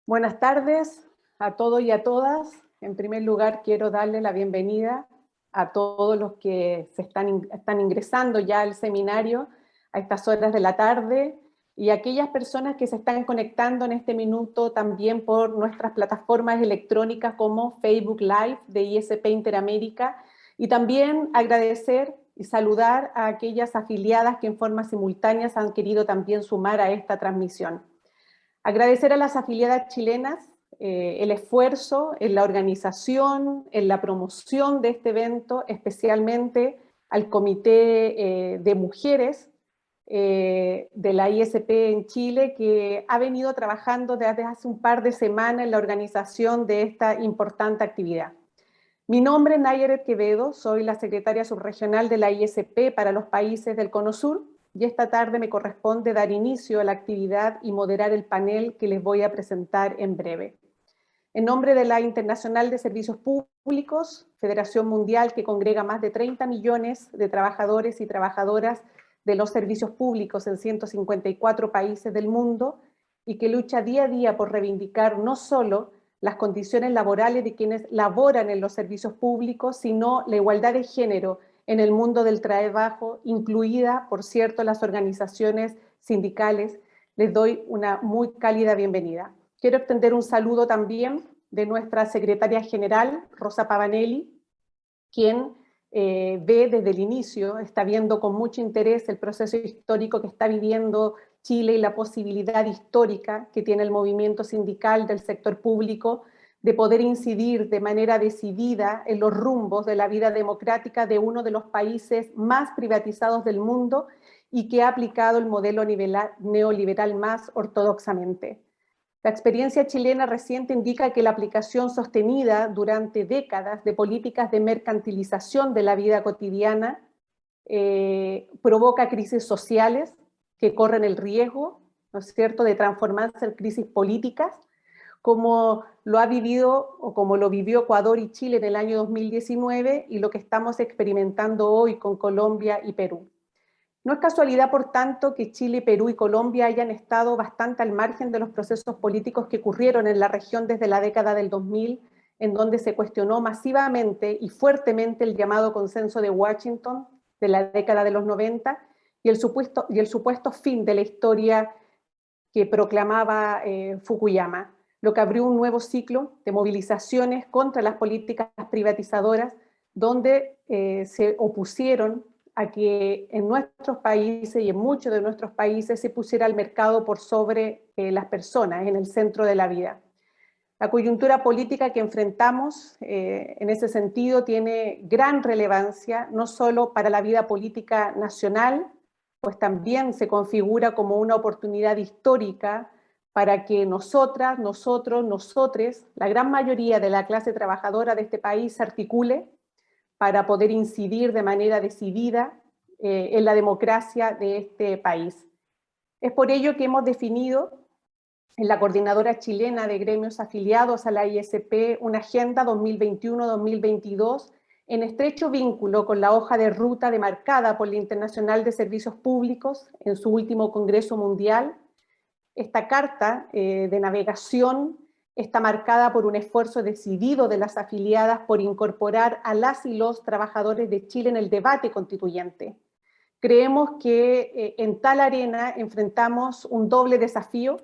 Buenas tardes a todos y a todas. En primer lugar, quiero darle la bienvenida a todos los que están ingresando ya al seminario a estas horas de la tarde y a aquellas personas que se están conectando en este minuto también por nuestras plataformas electrónicas como Facebook Live de ISP Interamérica, y también agradecer y saludar a aquellas afiliadas que en forma simultánea han querido también sumar a esta transmisión. Agradecer a las afiliadas chilenas el esfuerzo en la organización, en la promoción de este evento, especialmente al Comité de Mujeres de la ISP en Chile, que ha venido trabajando desde hace un par de semanas en la organización de esta importante actividad. Mi nombre es Nayaret Quevedo, soy la secretaria subregional de la ISP para los países del Cono Sur, y esta tarde me corresponde dar inicio a la actividad y moderar el panel que les voy a presentar en breve. En nombre de la Internacional de Servicios Públicos, Federación Mundial que congrega más de 30 millones de trabajadores y trabajadoras de los servicios públicos en 154 países del mundo y que lucha día a día por reivindicar no solo las condiciones laborales de quienes laboran en los servicios públicos, sino la igualdad de género en el mundo del trabajo, incluida, por cierto, las organizaciones sindicales. Les doy una muy cálida bienvenida. Quiero extender un saludo también de nuestra secretaria general, Rosa Pavanelli, quien ve desde el inicio, está viendo con mucho interés el proceso histórico que está viviendo Chile y la posibilidad histórica que tiene el movimiento sindical del sector público de poder incidir de manera decidida en los rumbos de la vida democrática de uno de los países más privatizados del mundo y que ha aplicado el modelo neoliberal más ortodoxamente. La experiencia chilena reciente indica que la aplicación sostenida durante décadas de políticas de mercantilización de la vida cotidiana provoca crisis sociales que corren el riesgo, ¿no es cierto?, de transformarse en crisis políticas, como lo ha vivido o como lo vivió Ecuador y Chile en el año 2019 y lo que estamos experimentando hoy con Colombia y Perú. No es casualidad, por tanto, que Chile, Perú y Colombia hayan estado bastante al margen de los procesos políticos que ocurrieron en la región desde la década del 2000, en donde se cuestionó masivamente y fuertemente el llamado consenso de Washington de la década de los 90 y el supuesto fin de la historia que proclamaba Fukuyama, lo que abrió un nuevo ciclo de movilizaciones contra las políticas privatizadoras, donde se opusieron a que en nuestros países y en muchos de nuestros países se pusiera el mercado por sobre las personas, en el centro de la vida. La coyuntura política que enfrentamos en ese sentido tiene gran relevancia, no solo para la vida política nacional, pues también se configura como una oportunidad histórica para que nosotras, nosotros, nosotres, la gran mayoría de la clase trabajadora de este país se articule para poder incidir de manera decidida en la democracia de este país. Es por ello que hemos definido en la Coordinadora Chilena de Gremios Afiliados a la ISP una Agenda 2021-2022 en estrecho vínculo con la hoja de ruta demarcada por la Internacional de Servicios Públicos en su último Congreso Mundial. Esta carta de navegación está marcada por un esfuerzo decidido de las afiliadas por incorporar a las y los trabajadores de Chile en el debate constituyente. Creemos que en tal arena enfrentamos un doble desafío.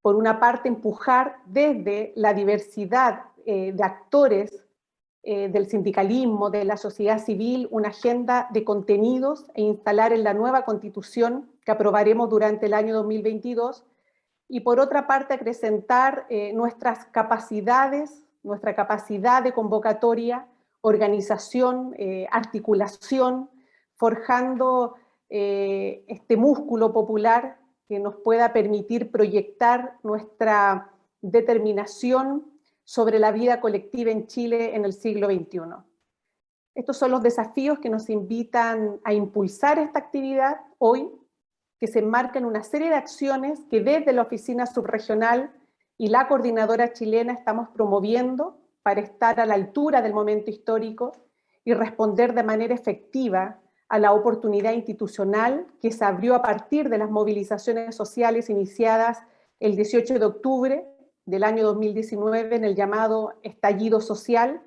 Por una parte, empujar desde la diversidad de actores del sindicalismo, de la sociedad civil, una agenda de contenidos e instalar en la nueva Constitución que aprobaremos durante el año 2022, y por otra parte acrecentar nuestras capacidades, nuestra capacidad de convocatoria, organización, articulación, forjando este músculo popular que nos pueda permitir proyectar nuestra determinación sobre la vida colectiva en Chile en el siglo XXI. Estos son los desafíos que nos invitan a impulsar esta actividad hoy, que se enmarca en una serie de acciones que desde la Oficina Subregional y la Coordinadora Chilena estamos promoviendo para estar a la altura del momento histórico y responder de manera efectiva a la oportunidad institucional que se abrió a partir de las movilizaciones sociales iniciadas el 18 de octubre del año 2019 en el llamado estallido social,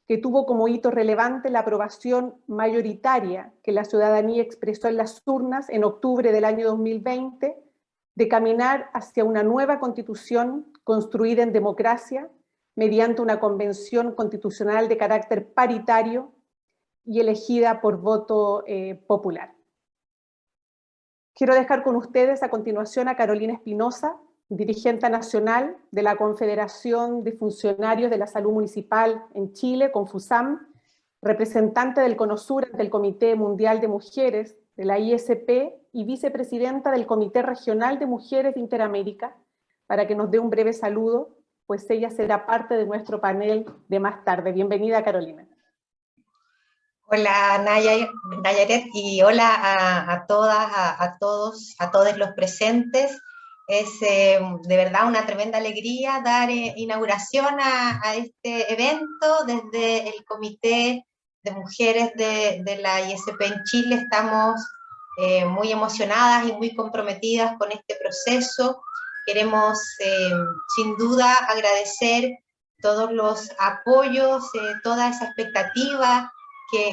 que tuvo como hito relevante la aprobación mayoritaria que la ciudadanía expresó en las urnas en octubre del año 2020 de caminar hacia una nueva constitución construida en democracia mediante una convención constitucional de carácter paritario y elegida por voto popular. Quiero dejar con ustedes a continuación a Carolina Espinosa, dirigente nacional de la Confederación de Funcionarios de la Salud Municipal en Chile, Confusam, representante del CONOSUR ante el Comité Mundial de Mujeres de la ISP y vicepresidenta del Comité Regional de Mujeres de Interamérica, para que nos dé un breve saludo, pues ella será parte de nuestro panel de más tarde. Bienvenida, Carolina. Hola Nayaret, y hola a todas, a todos, a todos los presentes. Es de verdad una tremenda alegría dar inauguración a este evento desde el Comité de Mujeres de la ISP en Chile. Estamos muy emocionadas y muy comprometidas con este proceso. Queremos sin duda agradecer todos los apoyos, toda esa expectativa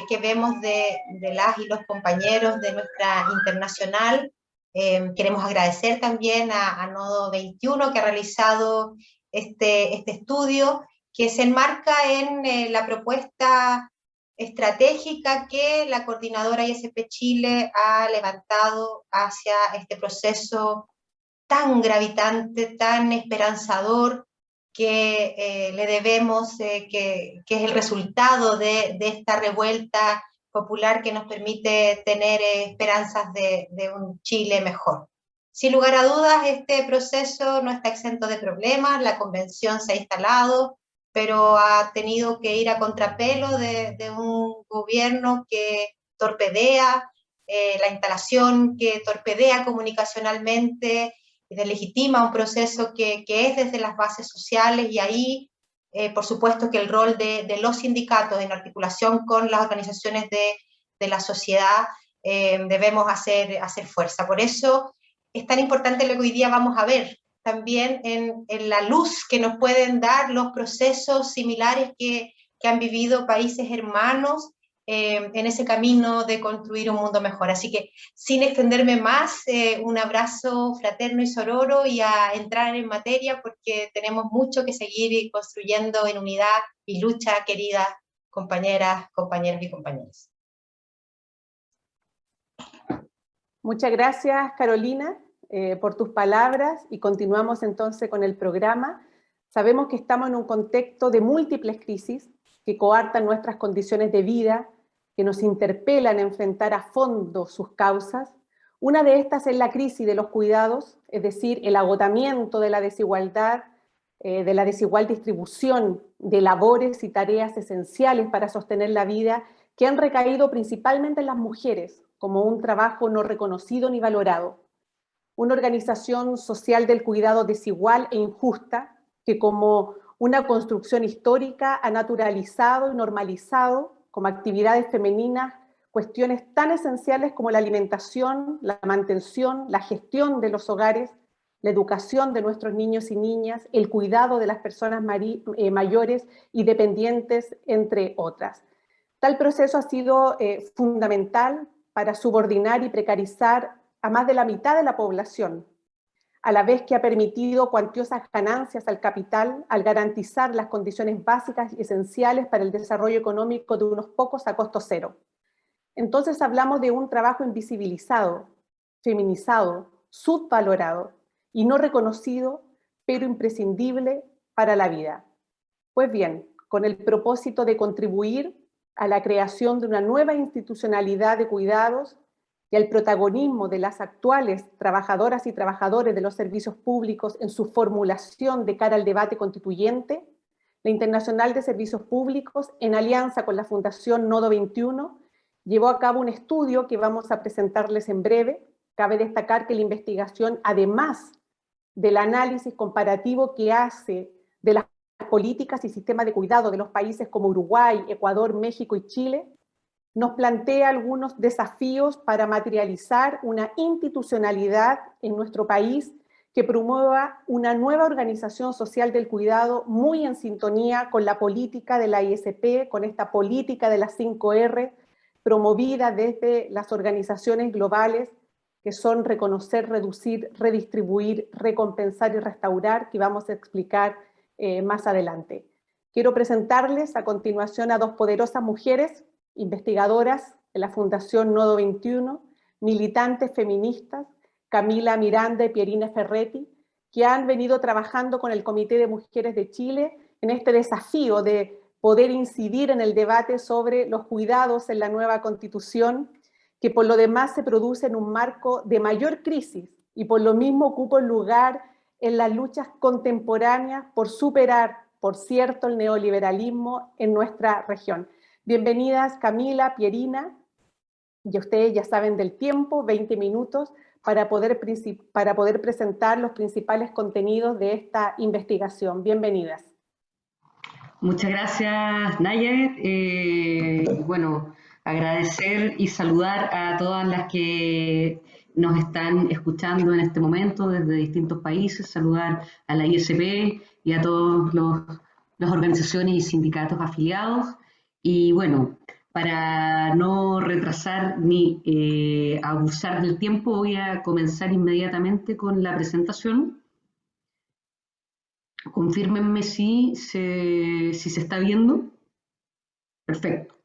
que vemos de las y los compañeros de nuestra internacional. Queremos agradecer también a Nodo 21 que ha realizado este estudio que se enmarca en la propuesta estratégica que la coordinadora ISP Chile ha levantado hacia este proceso tan gravitante, tan esperanzador, que le debemos, que es el resultado de esta revuelta popular que nos permite tener esperanzas de un Chile mejor. Sin lugar a dudas, este proceso no está exento de problemas, la convención se ha instalado, pero ha tenido que ir a contrapelo de un gobierno que torpedea la instalación, que torpedea comunicacionalmente, deslegitima un proceso que es desde las bases sociales, y ahí, por supuesto, que el rol de los sindicatos en articulación con las organizaciones de la sociedad debemos hacer fuerza. Por eso es tan importante lo que hoy día vamos a ver, también en la luz que nos pueden dar los procesos similares que han vivido países hermanos en ese camino de construir un mundo mejor. Así que, sin extenderme más, un abrazo fraterno y sororo, y a entrar en materia porque tenemos mucho que seguir construyendo en unidad y lucha, queridas compañeras, compañeros y compañeras. Muchas gracias, Carolina, por tus palabras, y continuamos entonces con el programa. Sabemos que estamos en un contexto de múltiples crisis que coartan nuestras condiciones de vida, que nos interpelan a enfrentar a fondo sus causas. Una de estas es la crisis de los cuidados, es decir, el agotamiento de la desigualdad, de la desigual distribución de labores y tareas esenciales para sostener la vida, que han recaído principalmente en las mujeres, como un trabajo no reconocido ni valorado. Una organización social del cuidado desigual e injusta, que como una construcción histórica ha naturalizado y normalizado como actividades femeninas cuestiones tan esenciales como la alimentación, la mantención, la gestión de los hogares, la educación de nuestros niños y niñas, el cuidado de las personas mayores y dependientes, entre otras. Tal proceso ha sido fundamental para subordinar y precarizar a más de la mitad de la población, a la vez que ha permitido cuantiosas ganancias al capital al garantizar las condiciones básicas y esenciales para el desarrollo económico de unos pocos a costo cero. Entonces hablamos de un trabajo invisibilizado, feminizado, subvalorado y no reconocido, pero imprescindible para la vida. Pues bien, con el propósito de contribuir a la creación de una nueva institucionalidad de cuidados y al protagonismo de las actuales trabajadoras y trabajadores de los servicios públicos en su formulación de cara al debate constituyente, la Internacional de Servicios Públicos, en alianza con la Fundación Nodo 21, llevó a cabo un estudio que vamos a presentarles en breve. Cabe destacar que la investigación, además del análisis comparativo que hace de las políticas y sistemas de cuidado de los países como Uruguay, Ecuador, México y Chile, nos plantea algunos desafíos para materializar una institucionalidad en nuestro país que promueva una nueva organización social del cuidado muy en sintonía con la política de la ISP, con esta política de las 5R, promovida desde las organizaciones globales, que son reconocer, reducir, redistribuir, recompensar y restaurar, que vamos a explicar más adelante. Quiero presentarles a continuación a dos poderosas mujeres, investigadoras de la Fundación Nodo 21, militantes feministas, Camila Miranda y Pierina Ferretti, que han venido trabajando con el Comité de Mujeres de Chile en este desafío de poder incidir en el debate sobre los cuidados en la nueva Constitución, que por lo demás se produce en un marco de mayor crisis y por lo mismo ocupa un lugar en las luchas contemporáneas por superar, por cierto, el neoliberalismo en nuestra región. Bienvenidas Camila, Pierina, y ustedes ya saben del tiempo, 20 minutos, para poder presentar los principales contenidos de esta investigación. Bienvenidas. Muchas gracias, Nayet. Bueno, agradecer y saludar a todas las que nos están escuchando en este momento desde distintos países, saludar a la ISP y a todas las organizaciones y sindicatos afiliados. Y bueno, para no retrasar ni abusar del tiempo, voy a comenzar inmediatamente con la presentación. Confírmenme si se está viendo. Perfecto.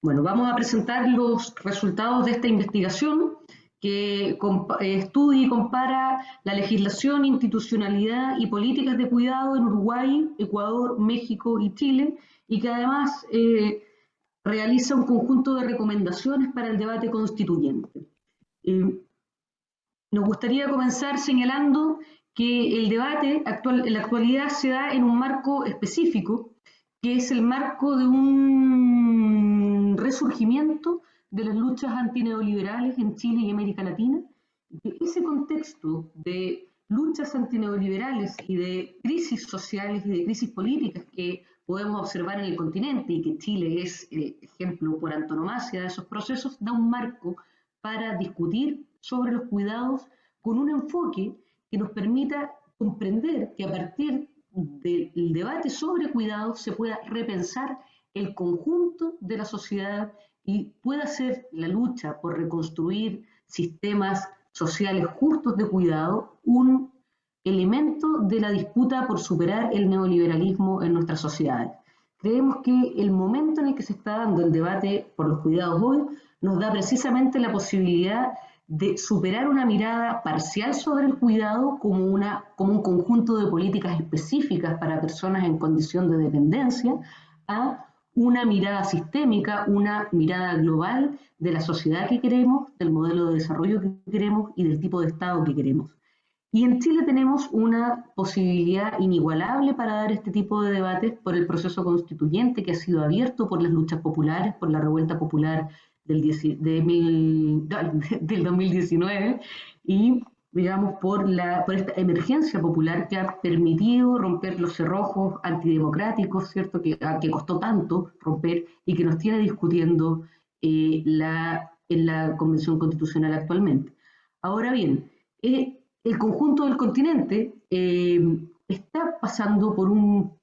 Bueno, vamos a presentar los resultados de esta investigación que estudia y compara la legislación, institucionalidad y políticas de cuidado en Uruguay, Ecuador, México y Chile, y que además realiza un conjunto de recomendaciones para el debate constituyente. Nos gustaría comenzar señalando que el debate en la actualidad se da en un marco específico, que es el marco de un resurgimiento de las luchas antineoliberales en Chile y América Latina. Ese contexto de luchas antineoliberales y de crisis sociales y de crisis políticas que podemos observar en el continente y que Chile es el ejemplo por antonomasia de esos procesos, da un marco para discutir sobre los cuidados con un enfoque que nos permita comprender que a partir del debate sobre cuidados se pueda repensar el conjunto de la sociedad y pueda ser la lucha por reconstruir sistemas sociales justos de cuidado un elemento de la disputa por superar el neoliberalismo en nuestras sociedades. Creemos que el momento en el que se está dando el debate por los cuidados hoy nos da precisamente la posibilidad de superar una mirada parcial sobre el cuidado como un conjunto de políticas específicas para personas en condición de dependencia, a una mirada sistémica, una mirada global de la sociedad que queremos, del modelo de desarrollo que queremos y del tipo de Estado que queremos. Y en Chile tenemos una posibilidad inigualable para dar este tipo de debates por el proceso constituyente que ha sido abierto por las luchas populares, por la revuelta popular del 2019 y, digamos, por esta emergencia popular que ha permitido romper los cerrojos antidemocráticos, ¿cierto? Que costó tanto romper y que nos tiene discutiendo en la Convención Constitucional actualmente. Ahora bien, el conjunto del continente está pasando por un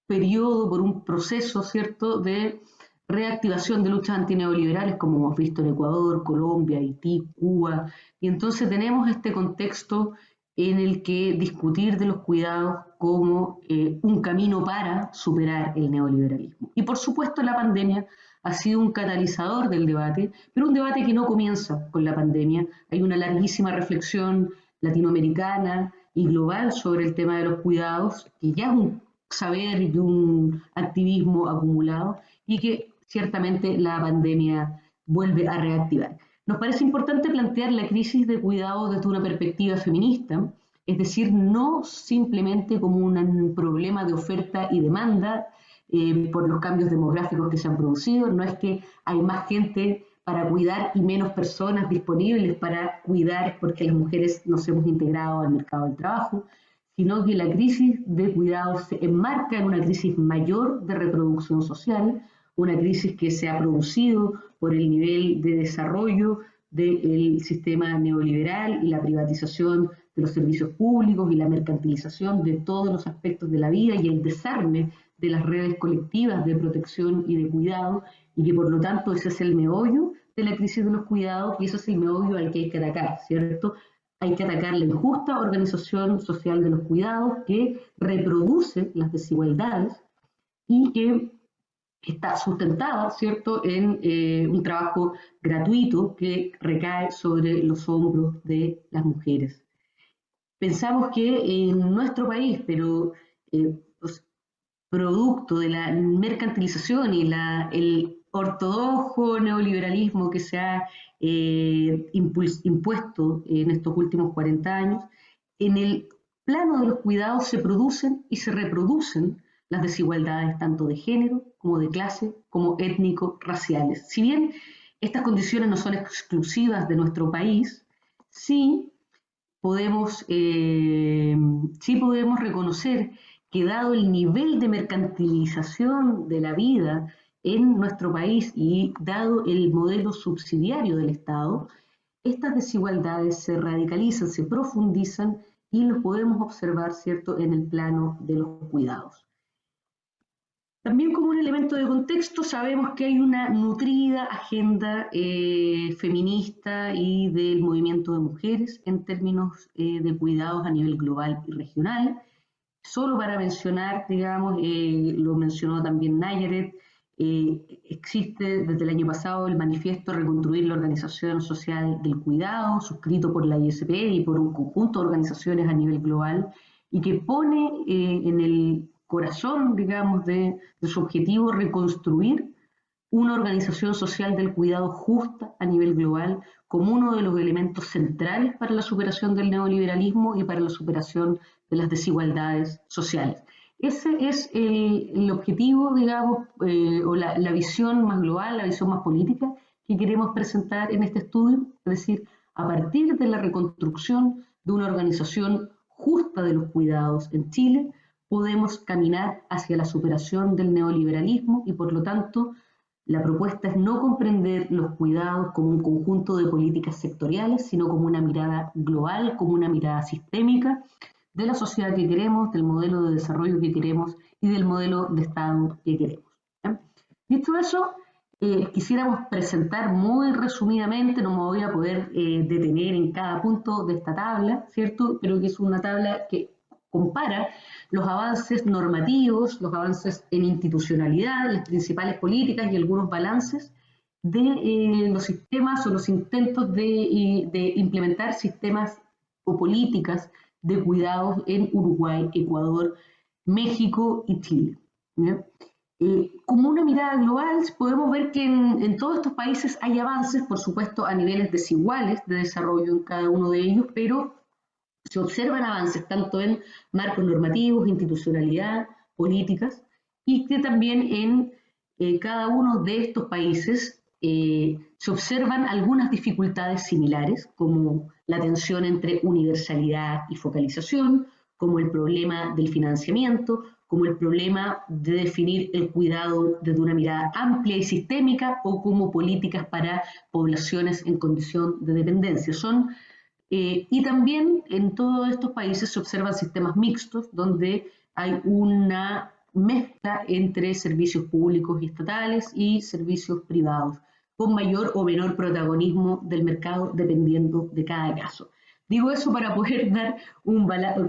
periodo, por un proceso, ¿cierto?, de reactivación de luchas antineoliberales, como hemos visto en Ecuador, Colombia, Haití, Cuba, y entonces tenemos este contexto en el que discutir de los cuidados como un camino para superar el neoliberalismo. Y por supuesto la pandemia ha sido un catalizador del debate, pero un debate que no comienza con la pandemia. Hay una larguísima reflexión latinoamericana y global sobre el tema de los cuidados, que ya es un saber y un activismo acumulado, y que ciertamente la pandemia vuelve a reactivar. Nos parece importante plantear la crisis de cuidado desde una perspectiva feminista, es decir, no simplemente como un problema de oferta y demanda por los cambios demográficos que se han producido, no es que hay más gente para cuidar y menos personas disponibles para cuidar porque las mujeres nos hemos integrado al mercado del trabajo, sino que la crisis de cuidados se enmarca en una crisis mayor de reproducción social, una crisis que se ha producido por el nivel de desarrollo del sistema neoliberal y la privatización de los servicios públicos y la mercantilización de todos los aspectos de la vida y el desarme de las redes colectivas de protección y de cuidado, y que por lo tanto ese es el meollo de la crisis de los cuidados y ese es el meollo al que hay que atacar, ¿cierto? Hay que atacar la injusta organización social de los cuidados que reproduce las desigualdades y que está sustentada, ¿cierto?, en un trabajo gratuito que recae sobre los hombros de las mujeres. Pensamos que en nuestro país, pero pues, producto de la mercantilización y el ortodoxo neoliberalismo que se ha impuesto en estos últimos 40 años, en el plano de los cuidados se producen y se reproducen las desigualdades tanto de género como de clase, como étnico-raciales. Si bien estas condiciones no son exclusivas de nuestro país, sí podemos reconocer que dado el nivel de mercantilización de la vida en nuestro país y dado el modelo subsidiario del Estado, estas desigualdades se radicalizan, se profundizan y lo podemos observar, ¿cierto?, en el plano de los cuidados. También como un elemento de contexto sabemos que hay una nutrida agenda feminista y del movimiento de mujeres en términos de cuidados a nivel global y regional. Solo para mencionar, digamos, lo mencionó también Nayaret, existe desde el año pasado el manifiesto Reconstruir la Organización Social del Cuidado, suscrito por la ISP y por un conjunto de organizaciones a nivel global, y que pone en el corazón, digamos, de su objetivo reconstruir una organización social del cuidado justa a nivel global como uno de los elementos centrales para la superación del neoliberalismo y para la superación de las desigualdades sociales. Ese es el objetivo, digamos, o la visión más global, la visión más política que queremos presentar en este estudio, es decir, a partir de la reconstrucción de una organización justa de los cuidados en Chile, podemos caminar hacia la superación del neoliberalismo y por lo tanto la propuesta es no comprender los cuidados como un conjunto de políticas sectoriales, sino como una mirada global, como una mirada sistémica de la sociedad que queremos, del modelo de desarrollo que queremos y del modelo de Estado que queremos. ¿Sí? Dicho eso, quisiéramos presentar muy resumidamente, no me voy a poder detener en cada punto de esta tabla, ¿cierto? Pero que es una tabla que compara los avances normativos, los avances en institucionalidad, las principales políticas y algunos balances de los sistemas o los intentos de implementar sistemas o políticas de cuidados en Uruguay, Ecuador, México y Chile. Como una mirada global, podemos ver que en todos estos países hay avances, por supuesto, a niveles desiguales de desarrollo en cada uno de ellos, pero se observan avances tanto en marcos normativos, institucionalidad, políticas, y que también en cada uno de estos países se observan algunas dificultades similares, como la tensión entre universalidad y focalización, como el problema del financiamiento, como el problema de definir el cuidado desde una mirada amplia y sistémica o como políticas para poblaciones en condición de dependencia. Y también en todos estos países se observan sistemas mixtos donde hay una mezcla entre servicios públicos y estatales y servicios privados, con mayor o menor protagonismo del mercado dependiendo de cada caso. Digo eso para poder dar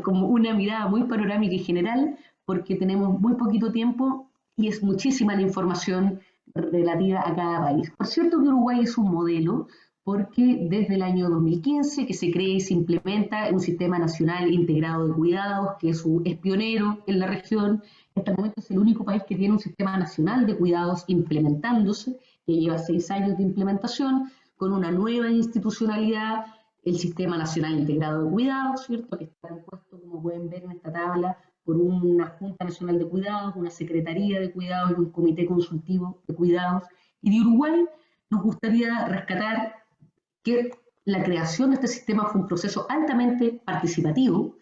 como una mirada muy panorámica y general, porque tenemos muy poquito tiempo y es muchísima la información relativa a cada país. Por cierto que Uruguay es un modelo, porque desde el año 2015 que se crea y se implementa un sistema nacional integrado de cuidados, que es pionero en la región. Hasta el momento es el único país que tiene un sistema nacional de cuidados implementándose, que lleva 6 años de implementación, con una nueva institucionalidad, el Sistema Nacional Integrado de Cuidados, ¿cierto?, que está compuesto, como pueden ver en esta tabla, por una Junta Nacional de Cuidados, una Secretaría de Cuidados y un Comité Consultivo de Cuidados. Y de Uruguay nos gustaría rescatar que la creación de este sistema fue un proceso altamente participativo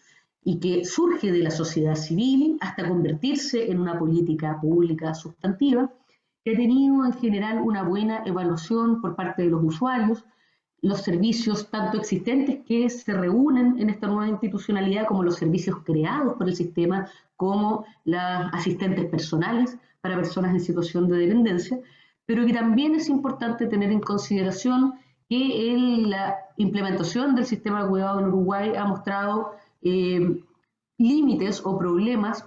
y que surge de la sociedad civil hasta convertirse en una política pública sustantiva, que ha tenido en general una buena evaluación por parte de los usuarios. los servicios tanto existentes que se reúnen en esta nueva institucionalidad, como los servicios creados por el sistema, como las asistentes personales para personas en situación de dependencia, pero que también es importante tener en consideración que la implementación del sistema de cuidado en Uruguay ha mostrado límites o problemas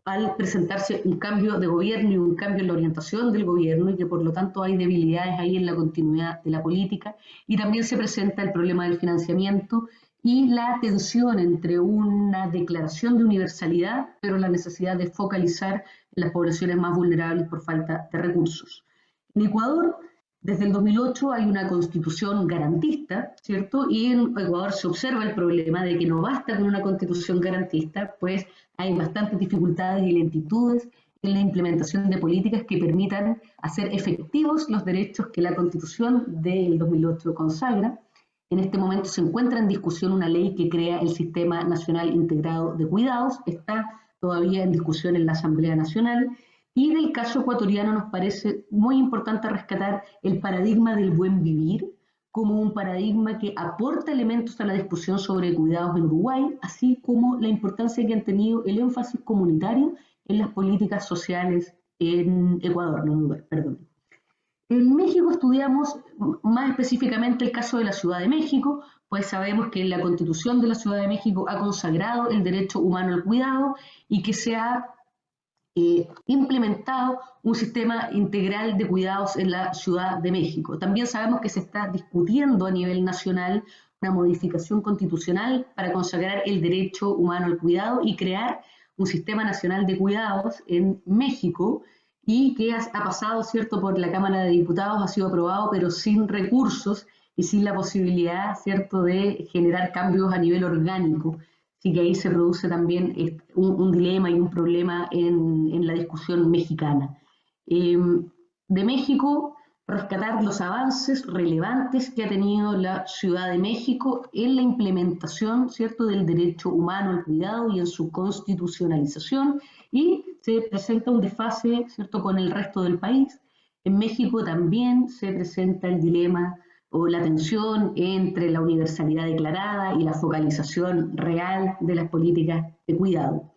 al presentarse un cambio de gobierno y un cambio en la orientación del gobierno, y que por lo tanto hay debilidades ahí en la continuidad de la política, y también se presenta el problema del financiamiento y la tensión entre una declaración de universalidad, pero la necesidad de focalizar en las poblaciones más vulnerables por falta de recursos. En Ecuador, desde el 2008 hay una constitución garantista, ¿cierto? Y en Ecuador se observa el problema de que no basta con una constitución garantista, pues hay bastantes dificultades y lentitudes en la implementación de políticas que permitan hacer efectivos los derechos que la constitución del 2008 consagra. En este momento se encuentra en discusión una ley que crea el Sistema Nacional Integrado de Cuidados, está todavía en discusión en la Asamblea Nacional. Y del caso ecuatoriano nos parece muy importante rescatar el paradigma del buen vivir como un paradigma que aporta elementos a la discusión sobre cuidados en Uruguay, así como la importancia que han tenido el énfasis comunitario en las políticas sociales en Ecuador, no en Uruguay, perdón. En México estudiamos más específicamente el caso de la Ciudad de México, pues sabemos que la Constitución de la Ciudad de México ha consagrado el derecho humano al cuidado y que se ha implementado un sistema integral de cuidados en la Ciudad de México. También sabemos que se está discutiendo a nivel nacional una modificación constitucional para consagrar el derecho humano al cuidado y crear un sistema nacional de cuidados en México, y que ha pasado, ¿cierto?, por la Cámara de Diputados, ha sido aprobado, pero sin recursos y sin la posibilidad, ¿cierto?, de generar cambios a nivel orgánico. Así que ahí se produce también un dilema y un problema en la discusión mexicana. De México, rescatar los avances relevantes que ha tenido la Ciudad de México en la implementación, ¿cierto?, del derecho humano al cuidado y en su constitucionalización, y se presenta un desfase, ¿cierto?, con el resto del país. En México también se presenta el dilema o la tensión entre la universalidad declarada y la focalización real de las políticas de cuidado.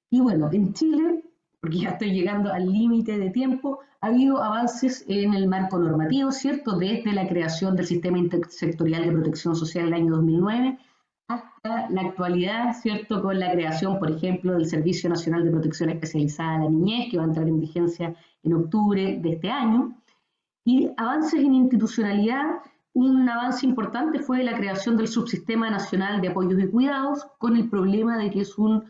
Y bueno, en Chile, porque ya estoy llegando al límite de tiempo, ha habido avances en el marco normativo, ¿cierto?, desde la creación del Sistema Intersectorial de Protección Social en el año 2009 hasta la actualidad, ¿cierto?, con la creación, por ejemplo, del Servicio Nacional de Protección Especializada a la Niñez, que va a entrar en vigencia en octubre de este año. Y avances en institucionalidad, un avance importante fue la creación del Subsistema Nacional de Apoyos y Cuidados, con el problema de que es un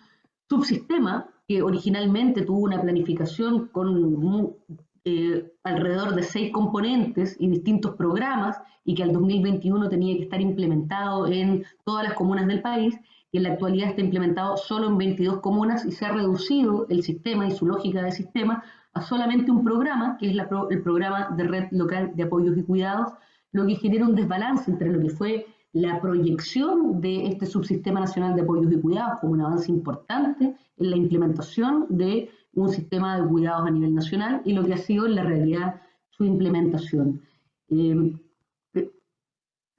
subsistema que originalmente tuvo una planificación con alrededor de 6 componentes y distintos programas, y que al 2021 tenía que estar implementado en todas las comunas del país, y en la actualidad está implementado solo en 22 comunas, y se ha reducido el sistema y su lógica de sistema a solamente un programa, que es el programa de Red Local de Apoyos y Cuidados, lo que genera un desbalance entre lo que fue la proyección de este Subsistema Nacional de Apoyos y Cuidados como un avance importante en la implementación de un sistema de cuidados a nivel nacional, y lo que ha sido en la realidad su implementación.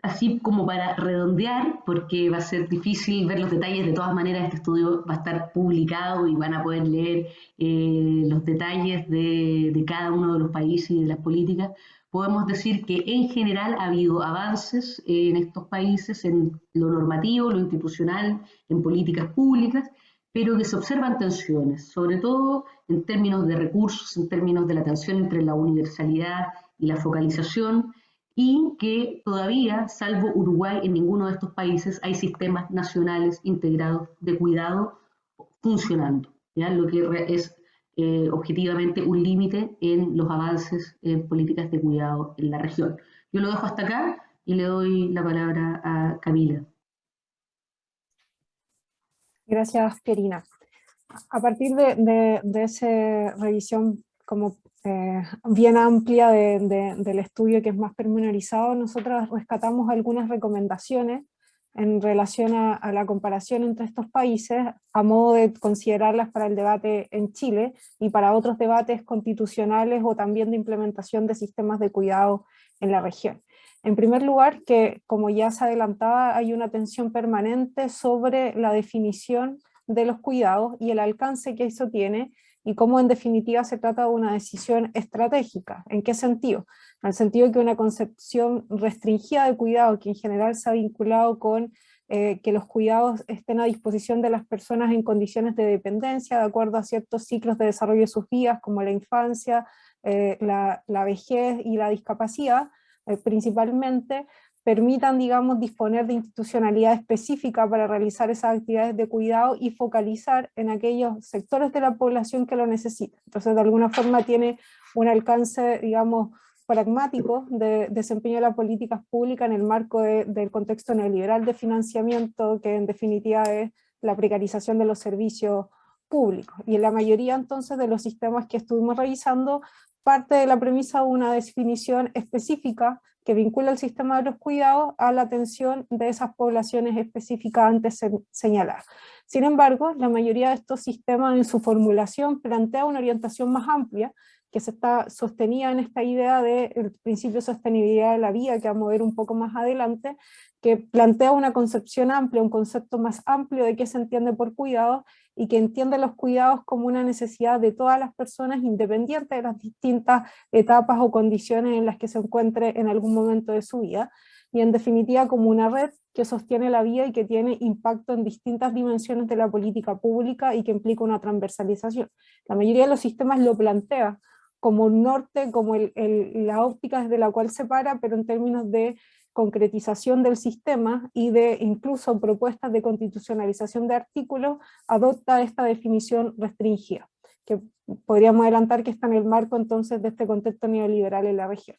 Así como para redondear, porque va a ser difícil ver los detalles, de todas maneras este estudio va a estar publicado y van a poder leer los detalles de cada uno de los países y de las políticas. Podemos decir que en general ha habido avances en estos países en lo normativo, lo institucional, en políticas públicas, pero que se observan tensiones, sobre todo en términos de recursos, en términos de la tensión entre la universalidad y la focalización, y que todavía, salvo Uruguay, en ninguno de estos países hay sistemas nacionales integrados de cuidado funcionando, ¿ya? Lo que es objetivamente un límite en los avances en políticas de cuidado en la región. Yo lo dejo hasta acá y le doy la palabra a Camila. Gracias, Pierina. A partir de esa revisión como bien amplia del estudio, que es más pormenorizado, nosotros rescatamos algunas recomendaciones en relación a la comparación entre estos países, a modo de considerarlas para el debate en Chile y para otros debates constitucionales o también de implementación de sistemas de cuidado en la región. En primer lugar, que como ya se adelantaba, hay una tensión permanente sobre la definición de los cuidados y el alcance que eso tiene, y cómo en definitiva se trata de una decisión estratégica. ¿En qué sentido? En el sentido de que una concepción restringida de cuidado, que en general se ha vinculado con que los cuidados estén a disposición de las personas en condiciones de dependencia, de acuerdo a ciertos ciclos de desarrollo de sus vidas, como la infancia, la vejez y la discapacidad, principalmente, permitan, digamos, disponer de institucionalidad específica para realizar esas actividades de cuidado y focalizar en aquellos sectores de la población que lo necesitan. Entonces, de alguna forma tiene un alcance, digamos, pragmático de desempeño de las políticas públicas en el marco del contexto neoliberal de financiamiento, que en definitiva es la precarización de los servicios públicos. Y en la mayoría entonces de los sistemas que estuvimos revisando, parte de la premisa de una definición específica que vincula el sistema de los cuidados a la atención de esas poblaciones específicas antes señaladas. Sin embargo, la mayoría de estos sistemas en su formulación plantea una orientación más amplia, que se está sostenida en esta idea del principio de sostenibilidad de la vida, que vamos a ver un poco más adelante, que plantea una concepción amplia, un concepto más amplio de qué se entiende por cuidados, y que entiende los cuidados como una necesidad de todas las personas, independiente de las distintas etapas o condiciones en las que se encuentre en algún momento de su vida, y en definitiva como una red que sostiene la vida y que tiene impacto en distintas dimensiones de la política pública y que implica una transversalización. La mayoría de los sistemas lo plantea como un norte, como la óptica desde la cual se para, pero en términos de concretización del sistema y de incluso propuestas de constitucionalización de artículos, adopta esta definición restringida, que podríamos adelantar que está en el marco entonces de este contexto neoliberal en la región.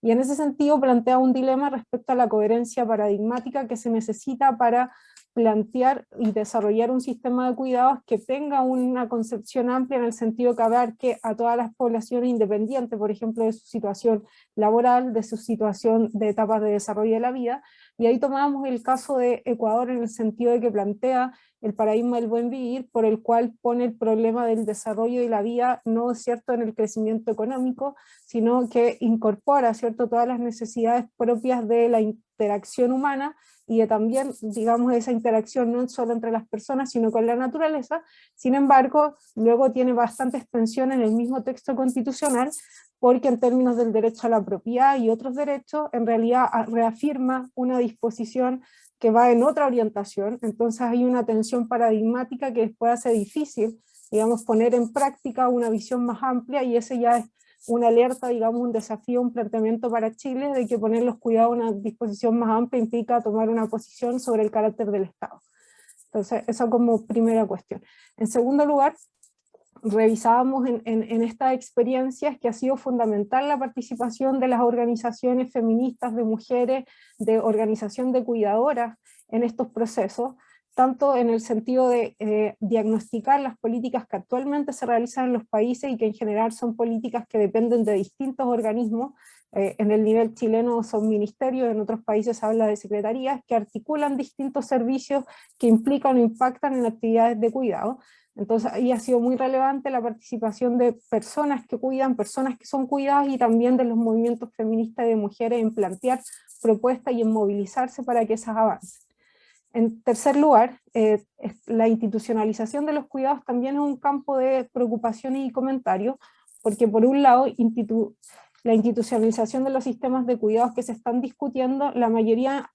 Y en ese sentido plantea un dilema respecto a la coherencia paradigmática que se necesita para plantear y desarrollar un sistema de cuidados que tenga una concepción amplia en el sentido que abarque a todas las poblaciones independientes, por ejemplo, de su situación laboral, de su situación de etapas de desarrollo de la vida, y ahí tomamos el caso de Ecuador en el sentido de que plantea el paradigma del buen vivir, por el cual pone el problema del desarrollo de la vida, no cierto en el crecimiento económico, sino que incorpora cierto todas las necesidades propias de la interacción humana, y de también, digamos, esa interacción no solo entre las personas, sino con la naturaleza. Sin embargo, luego tiene bastante extensión en el mismo texto constitucional, porque en términos del derecho a la propiedad y otros derechos, en realidad reafirma una disposición que va en otra orientación. Entonces hay una tensión paradigmática que después hace difícil, digamos, poner en práctica una visión más amplia, y ese ya es una alerta, digamos, un desafío, un planteamiento para Chile de que poner los cuidados a una disposición más amplia implica tomar una posición sobre el carácter del Estado. Entonces, eso como primera cuestión. En segundo lugar, revisábamos en estas experiencias que ha sido fundamental la participación de las organizaciones feministas, de mujeres, de organización de cuidadoras en estos procesos, tanto en el sentido de diagnosticar las políticas que actualmente se realizan en los países y que en general son políticas que dependen de distintos organismos. En el nivel chileno son ministerios, en otros países se habla de secretarías que articulan distintos servicios que implican o impactan en actividades de cuidado. Entonces ahí ha sido muy relevante la participación de personas que cuidan, personas que son cuidadas, y también de los movimientos feministas y de mujeres en plantear propuestas y en movilizarse para que esas avancen. En tercer lugar, la institucionalización de los cuidados también es un campo de preocupaciones y comentarios, porque por un lado, la institucionalización de los sistemas de cuidados que se están discutiendo, la mayoría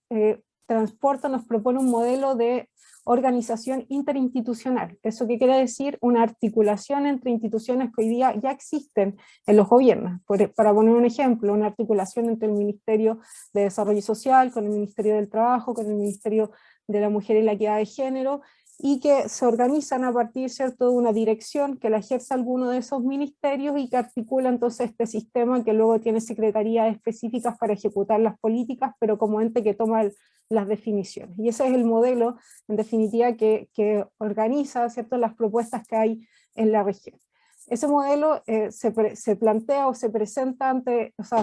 transporta, nos propone un modelo de organización interinstitucional. ¿Eso qué quiere decir? Una articulación entre instituciones que hoy día ya existen en los gobiernos. Para poner un ejemplo, una articulación entre el Ministerio de Desarrollo Social, con el Ministerio del Trabajo, con el Ministerio de la Mujer y la Equidad de Género, y que se organizan a partir, ¿cierto?, de una dirección que la ejerce alguno de esos ministerios y que articula entonces este sistema que luego tiene secretarías específicas para ejecutar las políticas, pero como ente que toma las definiciones. Y ese es el modelo, en definitiva, que organiza, ¿cierto?, las propuestas que hay en la región. Ese modelo se plantea o se presenta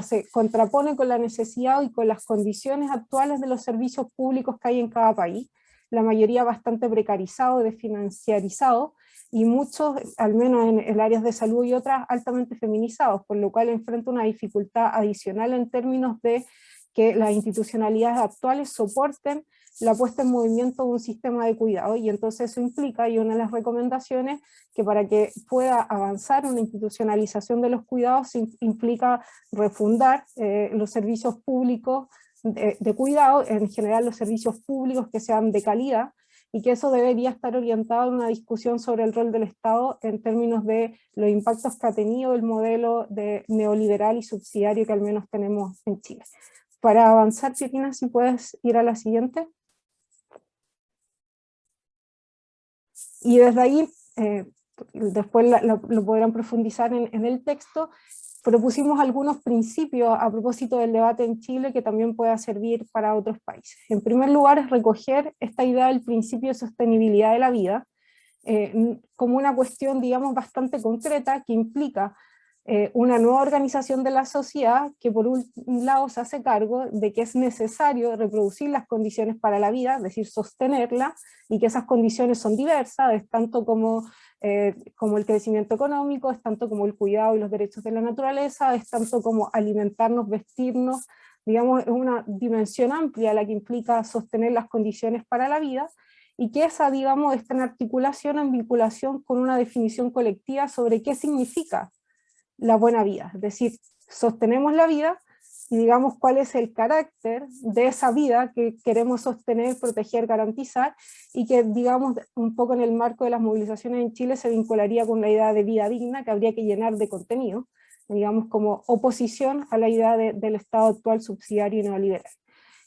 se contrapone con la necesidad y con las condiciones actuales de los servicios públicos que hay en cada país, la mayoría bastante precarizado, desfinanciarizado, y muchos, al menos en el área de salud y otras, altamente feminizados, por lo cual enfrenta una dificultad adicional en términos de que las institucionalidades actuales soporten la puesta en movimiento de un sistema de cuidado, y entonces eso implica, y una de las recomendaciones, que para que pueda avanzar una institucionalización de los cuidados implica refundar los servicios públicos de cuidado, en general los servicios públicos que sean de calidad, y que eso debería estar orientado en una discusión sobre el rol del Estado en términos de los impactos que ha tenido el modelo de neoliberal y subsidiario que al menos tenemos en Chile. Para avanzar, Pietina, si puedes ir a la siguiente. Y desde ahí, después lo podrán profundizar en el texto, propusimos algunos principios a propósito del debate en Chile que también pueda servir para otros países. En primer lugar, es recoger esta idea del principio de sostenibilidad de la vida como una cuestión, digamos, bastante concreta que implica una nueva organización de la sociedad que por un lado se hace cargo de que es necesario reproducir las condiciones para la vida, es decir, sostenerla, y que esas condiciones son diversas, es tanto como el crecimiento económico, es tanto como el cuidado y los derechos de la naturaleza, es tanto como alimentarnos, vestirnos, digamos, es una dimensión amplia la que implica sostener las condiciones para la vida, y que esa, digamos, está en articulación, en vinculación con una definición colectiva sobre qué significa la buena vida, es decir, sostenemos la vida y digamos cuál es el carácter de esa vida que queremos sostener, proteger, garantizar, y que digamos un poco en el marco de las movilizaciones en Chile se vincularía con la idea de vida digna que habría que llenar de contenido, digamos como oposición a la idea del Estado actual subsidiario y neoliberal.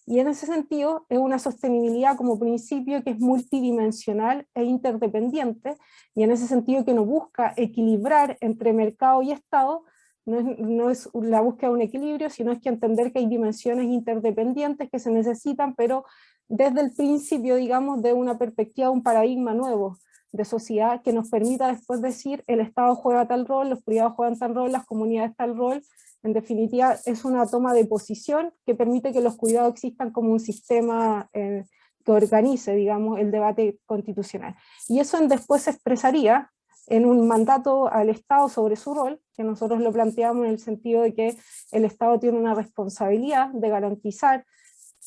Y en ese sentido es una sostenibilidad como principio que es multidimensional e interdependiente, y en ese sentido que no busca equilibrar entre mercado y Estado, no es la búsqueda de un equilibrio, sino es que entender que hay dimensiones interdependientes que se necesitan, pero desde el principio, digamos, de una perspectiva, un paradigma nuevo de sociedad que nos permita después decir el Estado juega tal rol, los privados juegan tal rol, las comunidades tal rol. En definitiva, es una toma de posición que permite que los cuidados existan como un sistema que organice, digamos, el debate constitucional. Y eso después se expresaría en un mandato al Estado sobre su rol, que nosotros lo planteamos en el sentido de que el Estado tiene una responsabilidad de garantizar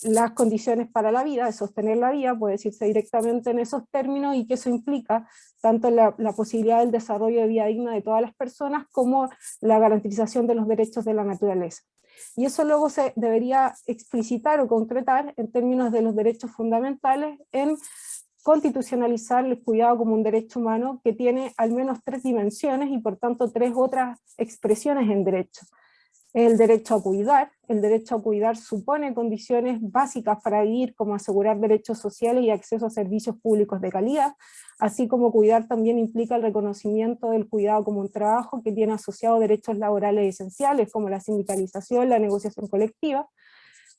las condiciones para la vida, de sostener la vida, puede decirse directamente en esos términos, y que eso implica tanto la posibilidad del desarrollo de vida digna de todas las personas, como la garantización de los derechos de la naturaleza. Y eso luego se debería explicitar o concretar en términos de los derechos fundamentales, en constitucionalizar el cuidado como un derecho humano que tiene al menos 3 dimensiones y por tanto 3 otras expresiones en derecho. El derecho a cuidar. El derecho a cuidar supone condiciones básicas para vivir, como asegurar derechos sociales y acceso a servicios públicos de calidad, así como cuidar también implica el reconocimiento del cuidado como un trabajo que tiene asociado derechos laborales esenciales, como la sindicalización, la negociación colectiva.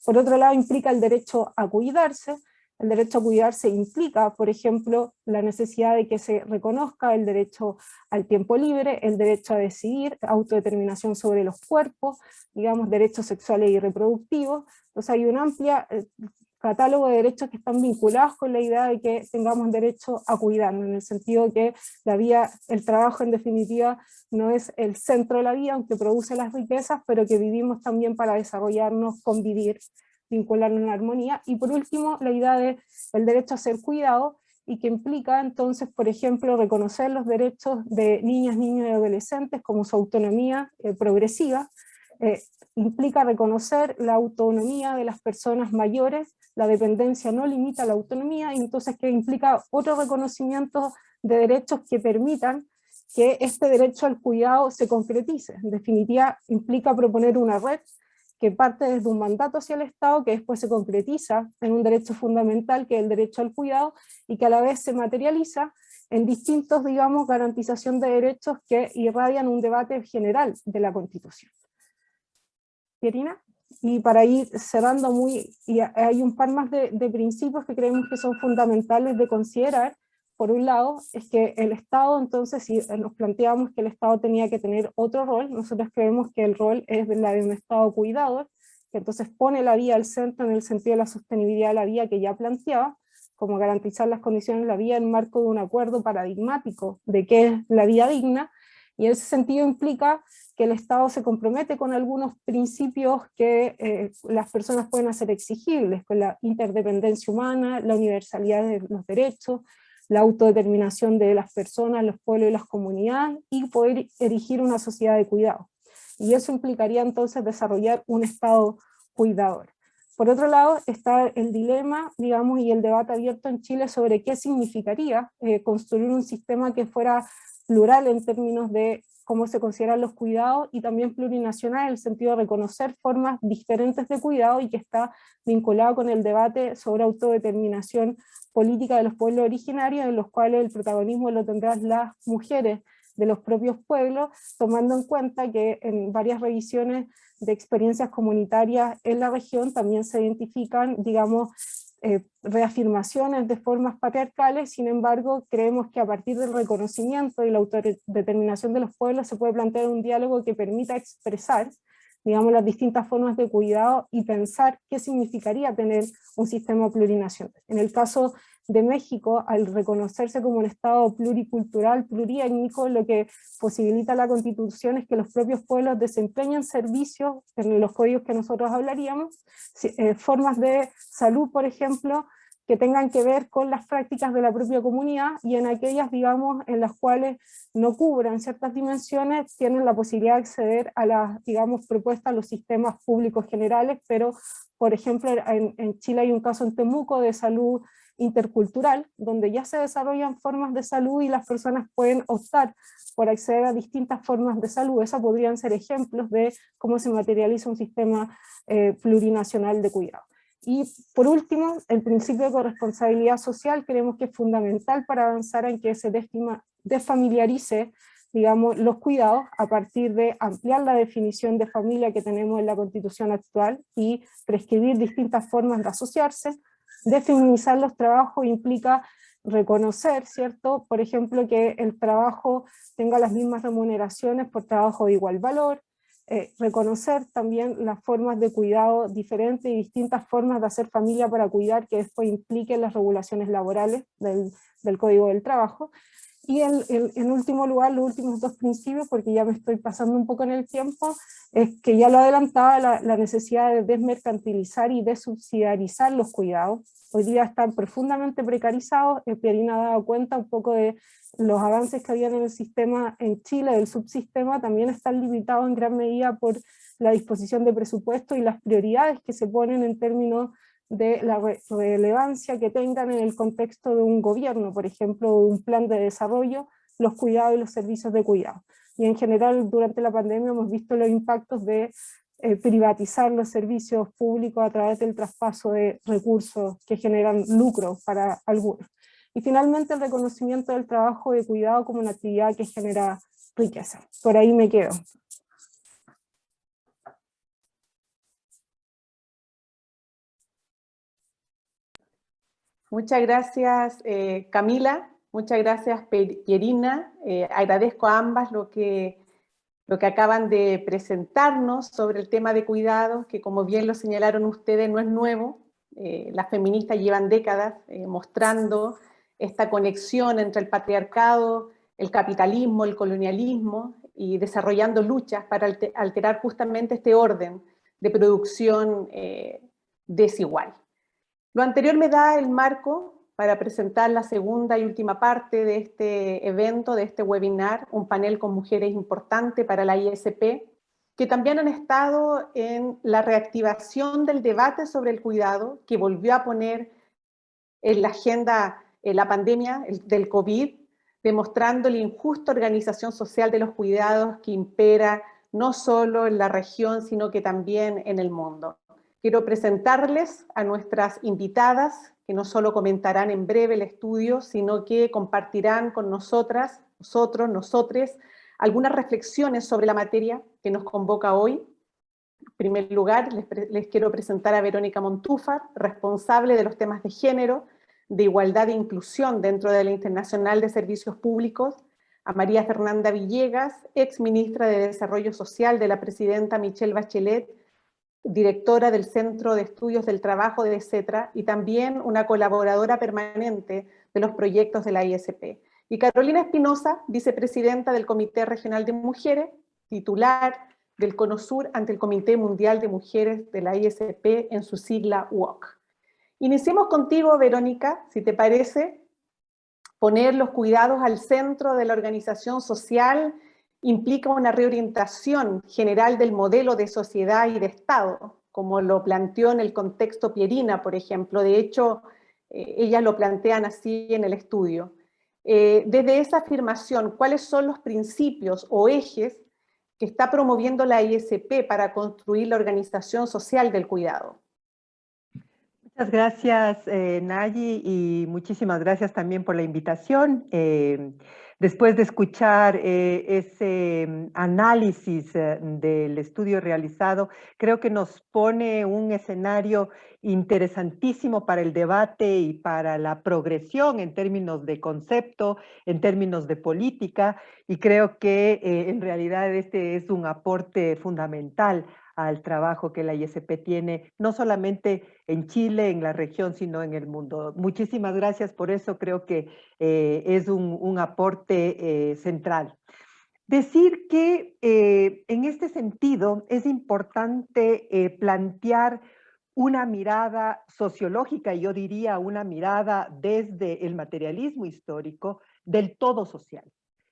Por otro lado, implica el derecho a cuidarse. El derecho a cuidarse implica, por ejemplo, la necesidad de que se reconozca el derecho al tiempo libre, el derecho a decidir, autodeterminación sobre los cuerpos, digamos, derechos sexuales y reproductivos. Entonces hay un amplio catálogo de derechos que están vinculados con la idea de que tengamos derecho a cuidarnos, en el sentido de que la vida, el trabajo en definitiva no es el centro de la vida, aunque produce las riquezas, pero que vivimos también para desarrollarnos, convivir, vincularnos en armonía. Y por último, la idea del derecho a ser cuidado, y que implica entonces, por ejemplo, reconocer los derechos de niñas, niños y adolescentes como su autonomía progresiva, implica reconocer la autonomía de las personas mayores, la dependencia no limita la autonomía, y entonces que implica otro reconocimiento de derechos que permitan que este derecho al cuidado se concretice. En definitiva, implica proponer una red que parte desde un mandato hacia el Estado, que después se concretiza en un derecho fundamental, que es el derecho al cuidado, y que a la vez se materializa en distintos, digamos, garantización de derechos que irradian un debate general de la Constitución. Pierina, y para ir cerrando y hay un par más de principios que creemos que son fundamentales de considerar. Por un lado, es que el Estado, entonces, si nos planteamos que el Estado tenía que tener otro rol, nosotros creemos que el rol es la de un Estado cuidador, que entonces pone la vida al centro en el sentido de la sostenibilidad de la vida que ya planteaba, como garantizar las condiciones de la vida en marco de un acuerdo paradigmático de qué es la vida digna, Y en ese sentido implica que el Estado se compromete con algunos principios que las personas pueden hacer exigibles, con la interdependencia humana, la universalidad de los derechos, la autodeterminación de las personas, los pueblos y las comunidades, y poder erigir una sociedad de cuidado. Y eso implicaría entonces desarrollar un Estado cuidador. Por otro lado está el dilema, digamos, y el debate abierto en Chile sobre qué significaría construir un sistema que fuera plural en términos de cómo se consideran los cuidados, y también plurinacional en el sentido de reconocer formas diferentes de cuidado, y que está vinculado con el debate sobre autodeterminación política de los pueblos originarios, en los cuales el protagonismo lo tendrán las mujeres de los propios pueblos, tomando en cuenta que en varias revisiones de experiencias comunitarias en la región también se identifican, digamos, reafirmaciones de formas patriarcales. Sin embargo, creemos que a partir del reconocimiento y la autodeterminación de los pueblos se puede plantear un diálogo que permita expresar, digamos, las distintas formas de cuidado y pensar qué significaría tener un sistema plurinacional. En el caso de México, al reconocerse como un Estado pluricultural, pluriétnico, lo que posibilita la Constitución es que los propios pueblos desempeñen servicios en los códigos que nosotros hablaríamos, formas de salud, por ejemplo, que tengan que ver con las prácticas de la propia comunidad, y en aquellas, digamos, en las cuales no cubran ciertas dimensiones, tienen la posibilidad de acceder a las, digamos, propuestas, a los sistemas públicos generales. Pero, por ejemplo, en Chile hay un caso en Temuco de salud intercultural, donde ya se desarrollan formas de salud y las personas pueden optar por acceder a distintas formas de salud. Esas podrían ser ejemplos de cómo se materializa un sistema plurinacional de cuidado. Y por último, el principio de corresponsabilidad social creemos que es fundamental para avanzar en que se desfamiliarice, digamos, los cuidados, a partir de ampliar la definición de familia que tenemos en la Constitución actual y prescribir distintas formas de asociarse. Defeminizar los trabajos implica reconocer, ¿cierto?, por ejemplo, que el trabajo tenga las mismas remuneraciones por trabajo de igual valor, reconocer también las formas de cuidado diferentes y distintas formas de hacer familia para cuidar, que después impliquen las regulaciones laborales del Código del Trabajo. Y en último lugar, los últimos dos principios, porque ya me estoy pasando un poco en el tiempo, es que ya lo adelantaba, la necesidad de desmercantilizar y desubsidiarizar los cuidados. Hoy día están profundamente precarizados. Pierina ha dado cuenta un poco de los avances que habían en el sistema en Chile, del subsistema, también están limitados en gran medida por la disposición de presupuesto y las prioridades que se ponen en términos de la relevancia que tengan en el contexto de un gobierno, por ejemplo, un plan de desarrollo, los cuidados y los servicios de cuidado. Y en general, durante la pandemia hemos visto los impactos de privatizar los servicios públicos a través del traspaso de recursos que generan lucro para algunos. Y finalmente, el reconocimiento del trabajo de cuidado como una actividad que genera riqueza. Por ahí me quedo. Muchas gracias, Camila. Muchas gracias, Pierina. Agradezco a ambas lo que acaban de presentarnos sobre el tema de cuidados, que como bien lo señalaron ustedes, no es nuevo. Las feministas llevan décadas mostrando esta conexión entre el patriarcado, el capitalismo, el colonialismo, y desarrollando luchas para alterar justamente este orden de producción desigual. Lo anterior me da el marco para presentar la segunda y última parte de este evento, de este webinar, un panel con mujeres importante para la ISP, que también han estado en la reactivación del debate sobre el cuidado, que volvió a poner en la agenda la pandemia del COVID, demostrando la injusta organización social de los cuidados que impera no solo en la región, sino que también en el mundo. Quiero presentarles a nuestras invitadas, que no solo comentarán en breve el estudio, sino que compartirán con nosotras, nosotros, nosotres, algunas reflexiones sobre la materia que nos convoca hoy. En primer lugar, les quiero presentar a Verónica Montúfar, responsable de los temas de género, de igualdad e inclusión dentro de la Internacional de Servicios Públicos, a María Fernanda Villegas, ex ministra de Desarrollo Social de la presidenta Michelle Bachelet, directora del Centro de Estudios del Trabajo de CETRA y también una colaboradora permanente de los proyectos de la ISP. Y Carolina Espinosa, vicepresidenta del Comité Regional de Mujeres, titular del CONOSUR ante el Comité Mundial de Mujeres de la ISP en su sigla WOC. Iniciemos contigo, Verónica, si te parece. Poner los cuidados al centro de la organización social implica una reorientación general del modelo de sociedad y de Estado, como lo planteó en el contexto Pierina, por ejemplo. De hecho, ellas lo plantean así en el estudio. Desde esa afirmación, ¿cuáles son los principios o ejes que está promoviendo la ISP para construir la organización social del cuidado? Muchas gracias, Nayi, y muchísimas gracias también por la invitación. Después de escuchar ese análisis del estudio realizado, creo que nos pone un escenario interesantísimo para el debate y para la progresión en términos de concepto, en términos de política, y creo que en realidad este es un aporte fundamental al trabajo que la ISP tiene, no solamente en Chile, en la región, sino en el mundo. Muchísimas gracias por eso, creo que es un aporte central. Decir que en este sentido es importante plantear una mirada sociológica, yo diría una mirada desde el materialismo histórico del todo social.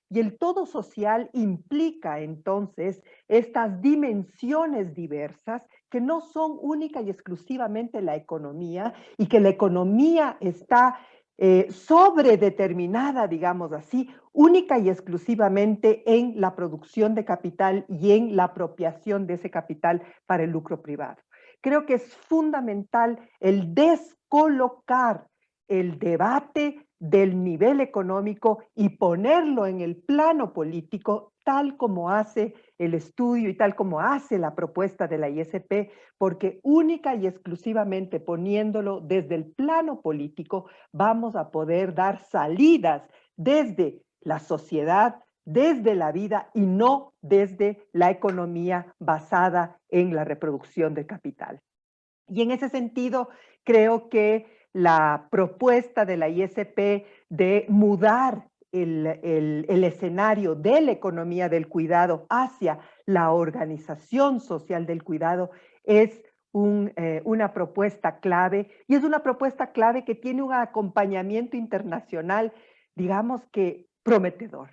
Y el todo social implica entonces estas dimensiones diversas que no son única y exclusivamente la economía, y que la economía está sobredeterminada, digamos así, única y exclusivamente en la producción de capital y en la apropiación de ese capital para el lucro privado. Creo que es fundamental el descolocar el debate del nivel económico y ponerlo en el plano político, tal como hace el estudio y tal como hace la propuesta de la ISP, porque única y exclusivamente poniéndolo desde el plano político vamos a poder dar salidas desde la sociedad, desde la vida y no desde la economía basada en la reproducción del capital. Y en ese sentido, creo que la propuesta de la ISP de mudar el escenario de la economía del cuidado hacia la organización social del cuidado es una propuesta clave, y es una propuesta clave que tiene un acompañamiento internacional, digamos que prometedor.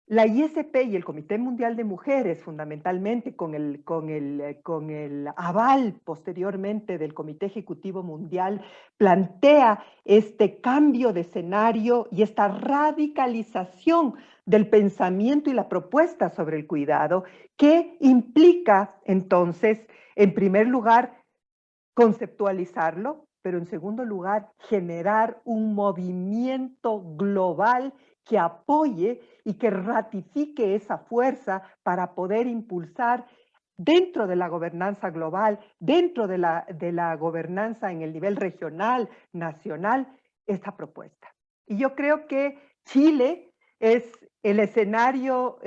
La ISP y el Comité Mundial de Mujeres, fundamentalmente con el aval posteriormente del Comité Ejecutivo Mundial, plantea este cambio de escenario y esta radicalización del pensamiento y la propuesta sobre el cuidado, que implica entonces, en primer lugar, conceptualizarlo, pero en segundo lugar, generar un movimiento global que apoye y que ratifique esa fuerza para poder impulsar dentro de la gobernanza global, dentro de la gobernanza en el nivel regional, nacional, esta propuesta. Y yo creo que Chile es el escenario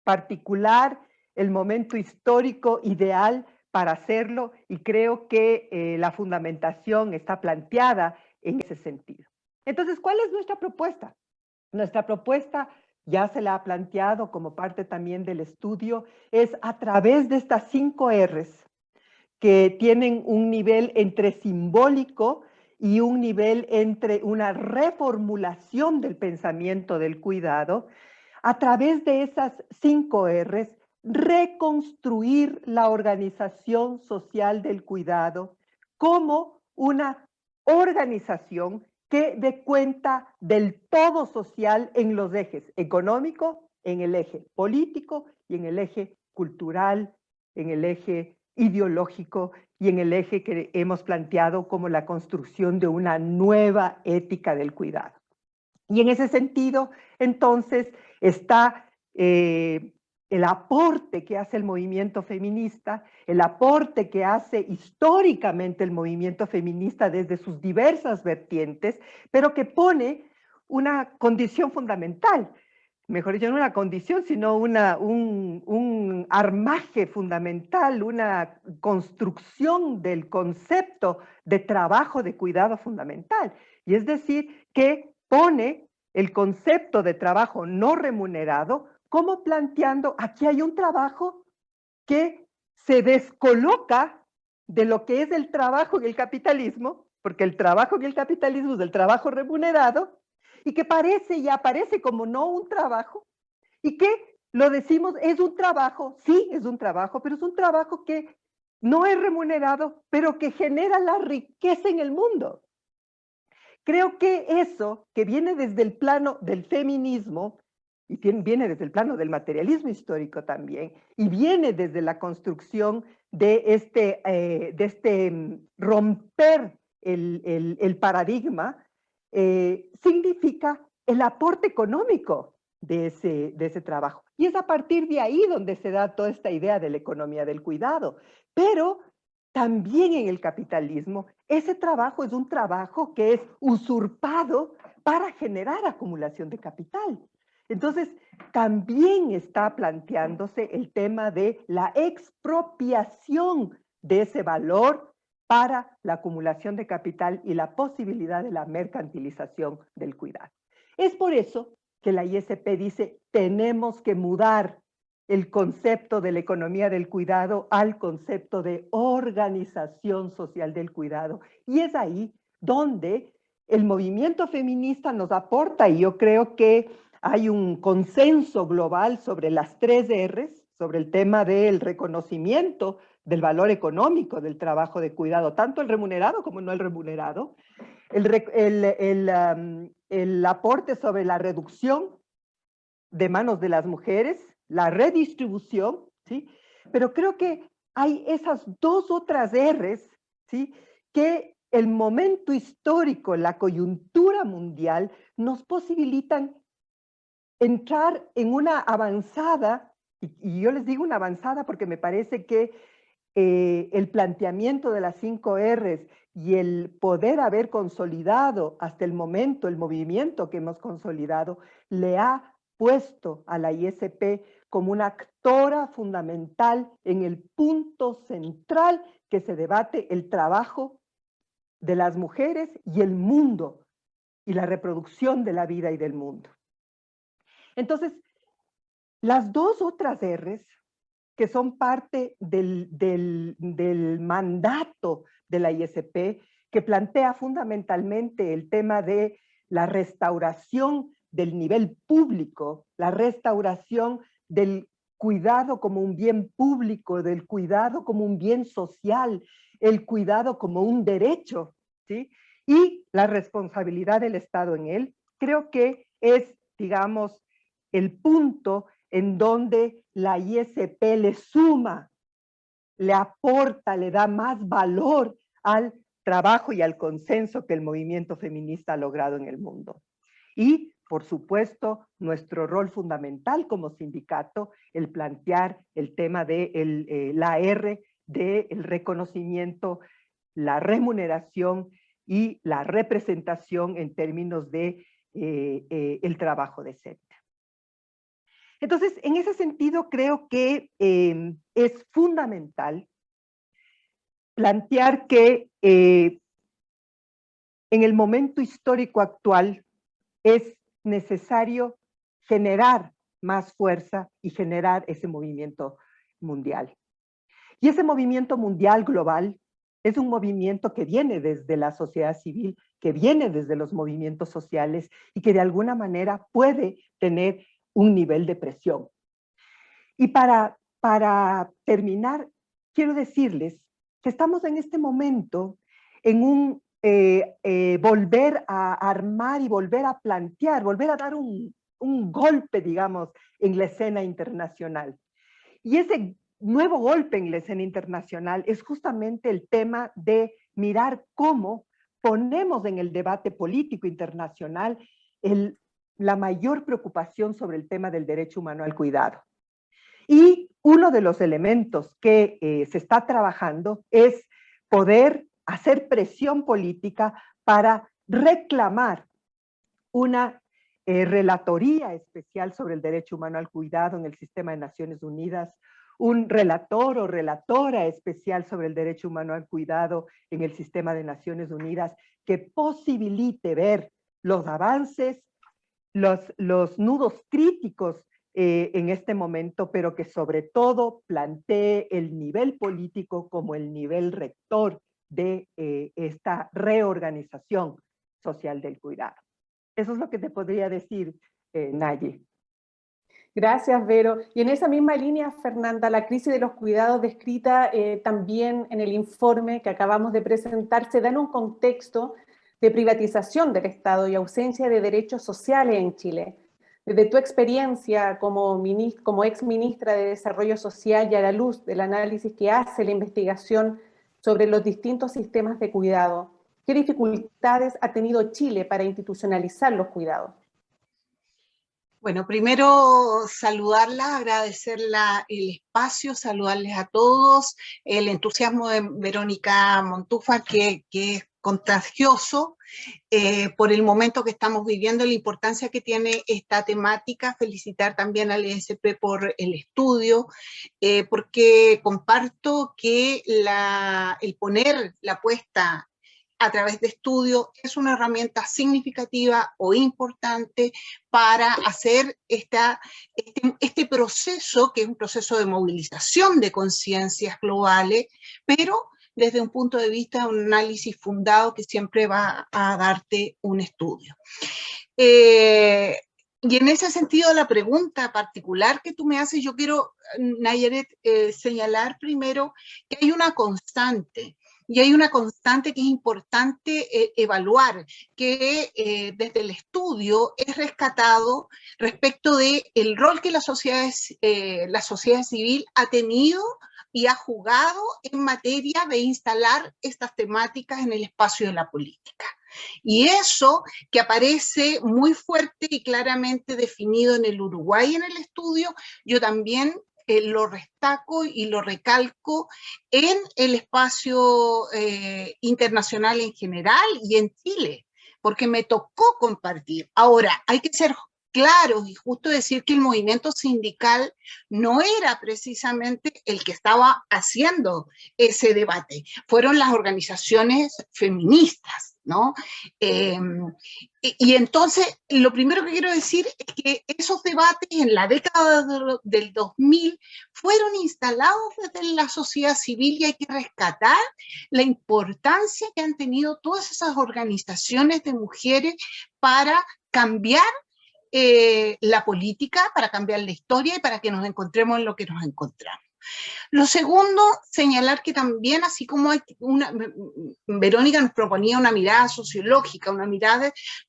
particular, el momento histórico ideal para hacerlo, y creo que la fundamentación está planteada en ese sentido. Entonces, ¿cuál es nuestra propuesta? Nuestra propuesta, ya se la ha planteado como parte también del estudio, es a través de estas 5 R's que tienen un nivel entre simbólico y un nivel entre una reformulación del pensamiento del cuidado. A través de esas 5 R's, reconstruir la organización social del cuidado como una organización que dé cuenta del todo social en los ejes económico, en el eje político y en el eje cultural, en el eje ideológico y en el eje que hemos planteado como la construcción de una nueva ética del cuidado. Y en ese sentido, entonces, está el aporte que hace el movimiento feminista, el aporte que hace históricamente el movimiento feminista desde sus diversas vertientes, pero que pone una condición fundamental, mejor dicho, no una condición, sino un armaje fundamental, una construcción del concepto de trabajo de cuidado fundamental. Y es decir, que pone el concepto de trabajo no remunerado como planteando, aquí hay un trabajo que se descoloca de lo que es el trabajo en el capitalismo, porque el trabajo en el capitalismo es el trabajo remunerado, y que parece y aparece como no un trabajo, y que lo decimos, es un trabajo, sí es un trabajo, pero es un trabajo que no es remunerado, pero que genera la riqueza en el mundo. Creo que eso, que viene desde el plano del feminismo, y viene desde el plano del materialismo histórico también, y viene desde la construcción de este romper el paradigma, significa el aporte económico de ese trabajo. Y es a partir de ahí donde se da toda esta idea de la economía del cuidado. Pero también en el capitalismo, ese trabajo es un trabajo que es usurpado para generar acumulación de capital. Entonces, también está planteándose el tema de la expropiación de ese valor para la acumulación de capital y la posibilidad de la mercantilización del cuidado. Es por eso que la ISP dice, tenemos que mudar el concepto de la economía del cuidado al concepto de organización social del cuidado. Y es ahí donde el movimiento feminista nos aporta, y yo creo que hay un consenso global sobre las 3 R's, sobre el tema del reconocimiento del valor económico del trabajo de cuidado, tanto el remunerado como no el remunerado, el aporte sobre la reducción de manos de las mujeres, la redistribución, ¿sí? Pero creo que hay esas 2 otras R's, ¿sí? Que el momento histórico, la coyuntura mundial, nos posibilitan entrar en una avanzada, y yo les digo una avanzada porque me parece que el planteamiento de las 5 R's y el poder haber consolidado hasta el momento el movimiento que hemos consolidado, le ha puesto a la ISP como una actora fundamental en el punto central que se debate el trabajo de las mujeres y el mundo y la reproducción de la vida y del mundo. Entonces, las 2 otras R's, que son parte del mandato de la ISP, que plantea fundamentalmente el tema de la restauración del nivel público, la restauración del cuidado como un bien público, del cuidado como un bien social, el cuidado como un derecho, ¿sí? Y la responsabilidad del Estado en él, creo que es, digamos, el punto en donde la ISP le suma, le aporta, le da más valor al trabajo y al consenso que el movimiento feminista ha logrado en el mundo. Y, por supuesto, nuestro rol fundamental como sindicato, el plantear el tema de la R del reconocimiento, la remuneración y la representación en términos de el trabajo decente. Entonces, en ese sentido, creo que es fundamental plantear que en el momento histórico actual es necesario generar más fuerza y generar ese movimiento mundial. Y ese movimiento mundial global es un movimiento que viene desde la sociedad civil, que viene desde los movimientos sociales y que de alguna manera puede tener un nivel de presión. Y para terminar, quiero decirles que estamos en este momento en un volver a armar y volver a plantear, volver a dar un golpe, digamos, en la escena internacional. Y ese nuevo golpe en la escena internacional es justamente el tema de mirar cómo ponemos en el debate político internacional la mayor preocupación sobre el tema del derecho humano al cuidado. Y uno de los elementos que se está trabajando es poder hacer presión política para reclamar una relatoría especial sobre el derecho humano al cuidado en el sistema de Naciones Unidas, un relator o relatora especial sobre el derecho humano al cuidado en el sistema de Naciones Unidas que posibilite ver los avances, los nudos críticos en este momento, pero que sobre todo plantee el nivel político como el nivel rector de esta reorganización social del cuidado. Eso es lo que te podría decir, Naye. Gracias, Vero. Y en esa misma línea, Fernanda, la crisis de los cuidados descrita también en el informe que acabamos de presentar se da en un contexto de privatización del Estado y ausencia de derechos sociales en Chile. Desde tu experiencia como ex ministra de Desarrollo Social y a la luz del análisis que hace la investigación sobre los distintos sistemas de cuidado, ¿qué dificultades ha tenido Chile para institucionalizar los cuidados? Bueno, primero saludarlas, agradecerla el espacio, saludarles a todos, el entusiasmo de Verónica Montúfar, que es contagioso por el momento que estamos viviendo, la importancia que tiene esta temática, felicitar también al ESP por el estudio, porque comparto que el poner la puesta a través de estudio es una herramienta significativa o importante para hacer este proceso, que es un proceso de movilización de conciencias globales, pero desde un punto de vista, un análisis fundado que siempre va a darte un estudio. Y en ese sentido, la pregunta particular que tú me haces, yo quiero, Nayaret, señalar primero que hay una constante. Y hay una constante que es importante evaluar, que desde el estudio es rescatado respecto del rol que la sociedad civil ha tenido y ha jugado en materia de instalar estas temáticas en el espacio de la política. Y eso que aparece muy fuerte y claramente definido en el Uruguay en el estudio, yo también lo destaco y lo recalco en el espacio internacional en general y en Chile, porque me tocó compartir. Ahora, hay que ser claros y justo decir que el movimiento sindical no era precisamente el que estaba haciendo ese debate, fueron las organizaciones feministas, ¿no? Y entonces, lo primero que quiero decir es que esos debates en la década del 2000 fueron instalados desde la sociedad civil y hay que rescatar la importancia que han tenido todas esas organizaciones de mujeres para cambiar la política, para cambiar la historia y para que nos encontremos en lo que nos encontramos. Lo segundo, señalar que también, así como hay Verónica nos proponía una mirada sociológica,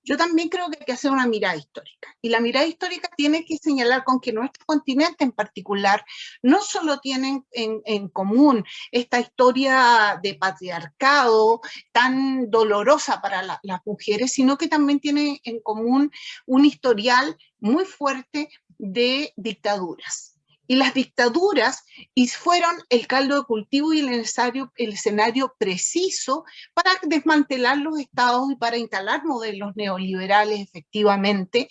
yo también creo que hay que hacer una mirada histórica. Y la mirada histórica tiene que señalar con que nuestro continente en particular no solo tiene en común esta historia de patriarcado tan dolorosa para las mujeres, sino que también tiene en común un historial muy fuerte de dictaduras. Y las dictaduras fueron el caldo de cultivo y el escenario preciso para desmantelar los estados y para instalar modelos neoliberales efectivamente,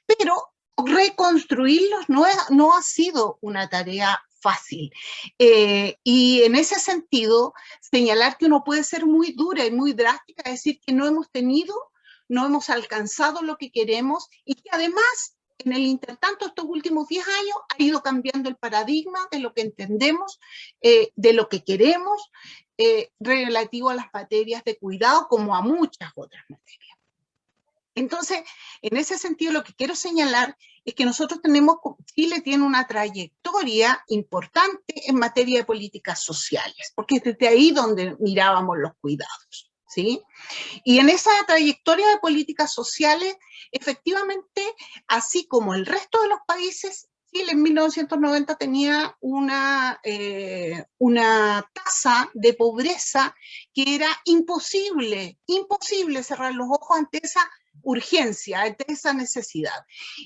pero reconstruirlos no ha sido una tarea fácil. Y en ese sentido, señalar que uno puede ser muy dura y muy drástica, decir que no hemos alcanzado lo que queremos y que además en el intertanto, estos últimos 10 años ha ido cambiando el paradigma de lo que entendemos, de lo que queremos, relativo a las materias de cuidado, como a muchas otras materias. Entonces, en ese sentido, lo que quiero señalar es que Chile tiene una trayectoria importante en materia de políticas sociales, porque es desde ahí donde mirábamos los cuidados. ¿Sí? Y en esa trayectoria de políticas sociales, efectivamente, así como el resto de los países, Chile en 1990 tenía una tasa de pobreza que era imposible cerrar los ojos ante esa urgencia, ante esa necesidad.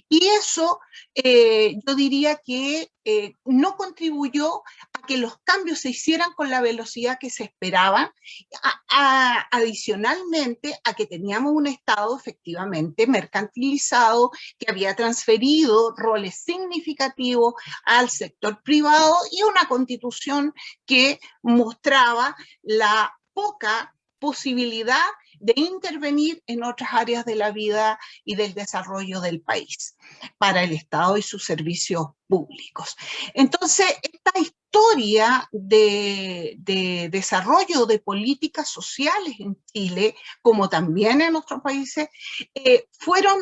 Y eso yo diría que no contribuyó a que los cambios se hicieran con la velocidad que se esperaba, adicionalmente a que teníamos un Estado efectivamente mercantilizado que había transferido roles significativos al sector privado y una constitución que mostraba la poca posibilidad de intervenir en otras áreas de la vida y del desarrollo del país para el Estado y sus servicios públicos. Entonces, esta historia de desarrollo de políticas sociales en Chile, como también en otros países, fueron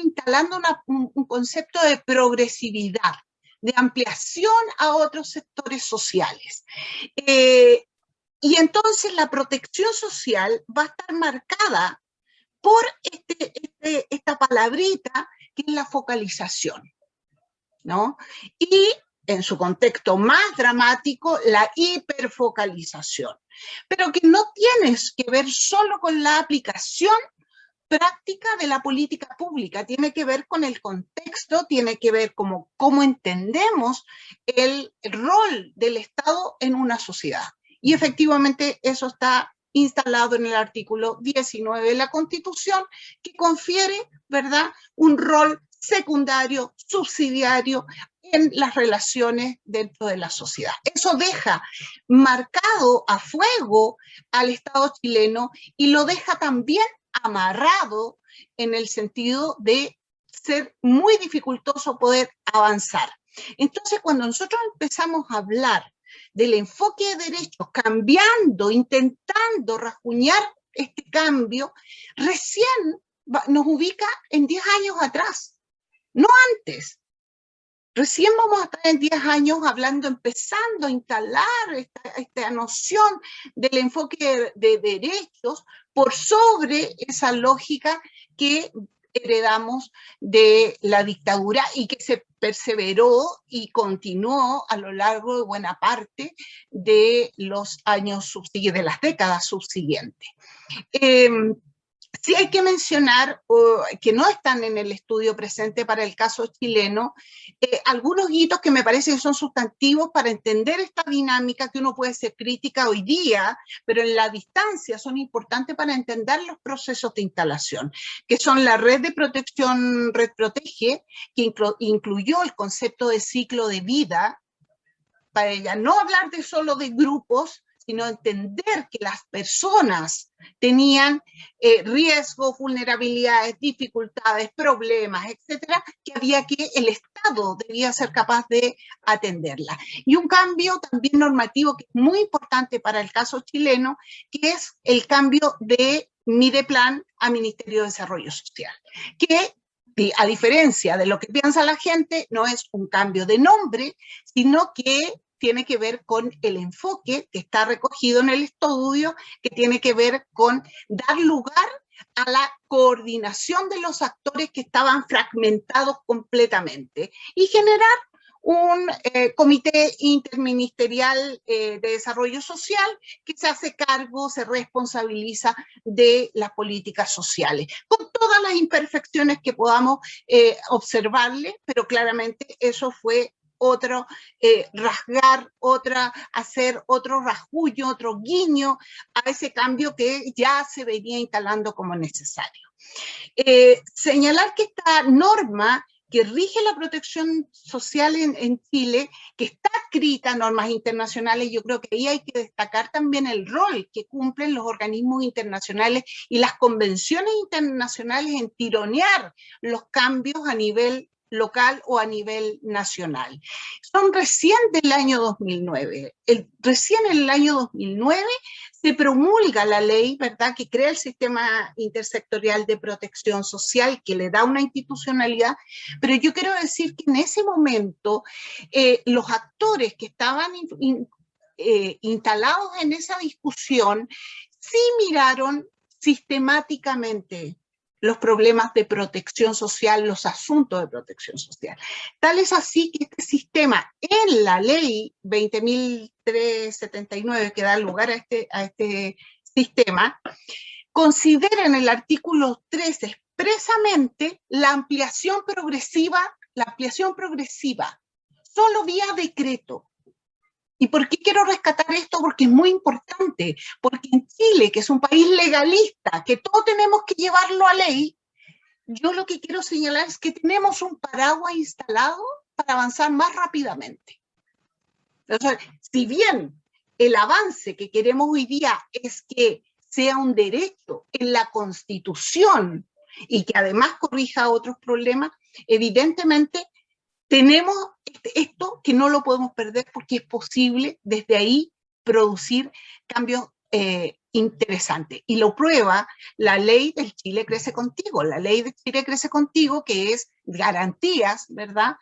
instalando un concepto de progresividad, de ampliación a otros sectores sociales. Y entonces la protección social va a estar marcada por esta palabrita que es la focalización, ¿no? Y en su contexto más dramático, la hiperfocalización. Pero que no tienes que ver solo con la aplicación práctica de la política pública, tiene que ver con el contexto, tiene que ver cómo entendemos el rol del Estado en una sociedad. Y efectivamente eso está instalado en el artículo 19 de la Constitución, que confiere, ¿verdad?, un rol secundario, subsidiario en las relaciones dentro de la sociedad. Eso deja marcado a fuego al Estado chileno y lo deja también amarrado en el sentido de ser muy dificultoso poder avanzar. Entonces, cuando nosotros empezamos a hablar del enfoque de derechos, cambiando, intentando rasguñar este cambio, recién nos ubica en 10 años atrás, no antes. Recién vamos a estar en 10 años hablando, empezando a instalar esta noción del enfoque de derechos por sobre esa lógica que heredamos de la dictadura y que se perseveró y continuó a lo largo de buena parte de los años subsiguientes, de las décadas subsiguientes. Sí hay que mencionar que no están en el estudio presente para el caso chileno, algunos hitos que me parece que son sustantivos para entender esta dinámica que uno puede ser crítica hoy día, pero en la distancia son importantes para entender los procesos de instalación, que son la red de protección, Red Protege, que incluyó el concepto de ciclo de vida, para ella no hablar de solo de grupos, sino entender que las personas tenían riesgos, vulnerabilidades, dificultades, problemas, etcétera, que el Estado debía ser capaz de atenderla. Y un cambio también normativo que es muy importante para el caso chileno, que es el cambio de Mideplan a Ministerio de Desarrollo Social, que a diferencia de lo que piensa la gente, no es un cambio de nombre, sino que tiene que ver con el enfoque que está recogido en el estudio, que tiene que ver con dar lugar a la coordinación de los actores que estaban fragmentados completamente y generar un comité interministerial de desarrollo social que se hace cargo, se responsabiliza de las políticas sociales, con todas las imperfecciones que podamos observarle, pero claramente eso fue otro hacer otro rasguño, otro guiño a ese cambio que ya se venía instalando como necesario. Señalar que esta norma que rige la protección social en Chile, que está escrita en normas internacionales, yo creo que ahí hay que destacar también el rol que cumplen los organismos internacionales y las convenciones internacionales en tironear los cambios a nivel local o a nivel nacional. Son recién del año 2009. Recién en el año 2009 se promulga la ley, ¿verdad?, que crea el sistema intersectorial de protección social, que le da una institucionalidad, pero yo quiero decir que en ese momento los actores que estaban instalados en esa discusión sí miraron sistemáticamente los problemas de protección social, los asuntos de protección social. Tal es así que este sistema, en la ley 20.379, que da lugar a este sistema, considera en el artículo 3 expresamente la ampliación progresiva, solo vía decreto. ¿Y por qué quiero rescatar esto? Porque es muy importante, porque en Chile, que es un país legalista, que todo tenemos que llevarlo a ley, yo lo que quiero señalar es que tenemos un paraguas instalado para avanzar más rápidamente. Entonces, si bien el avance que queremos hoy día es que sea un derecho en la Constitución y que además corrija otros problemas, evidentemente tenemos esto que no lo podemos perder porque es posible desde ahí producir cambios interesantes. Y lo prueba la ley del Chile Crece Contigo. La ley de Chile Crece Contigo, que es garantías, ¿verdad?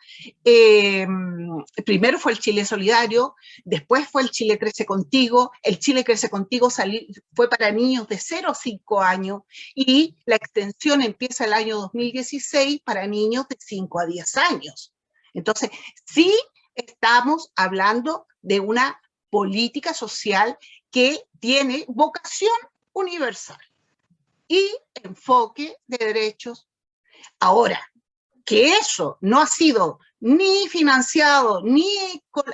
Primero fue el Chile Solidario, después fue el Chile Crece Contigo. El Chile Crece Contigo fue para niños de 0 a 5 años y la extensión empieza el año 2016 para niños de 5 a 10 años. Entonces, sí estamos hablando de una política social que tiene vocación universal y enfoque de derechos. Ahora, que eso no ha sido ni financiado ni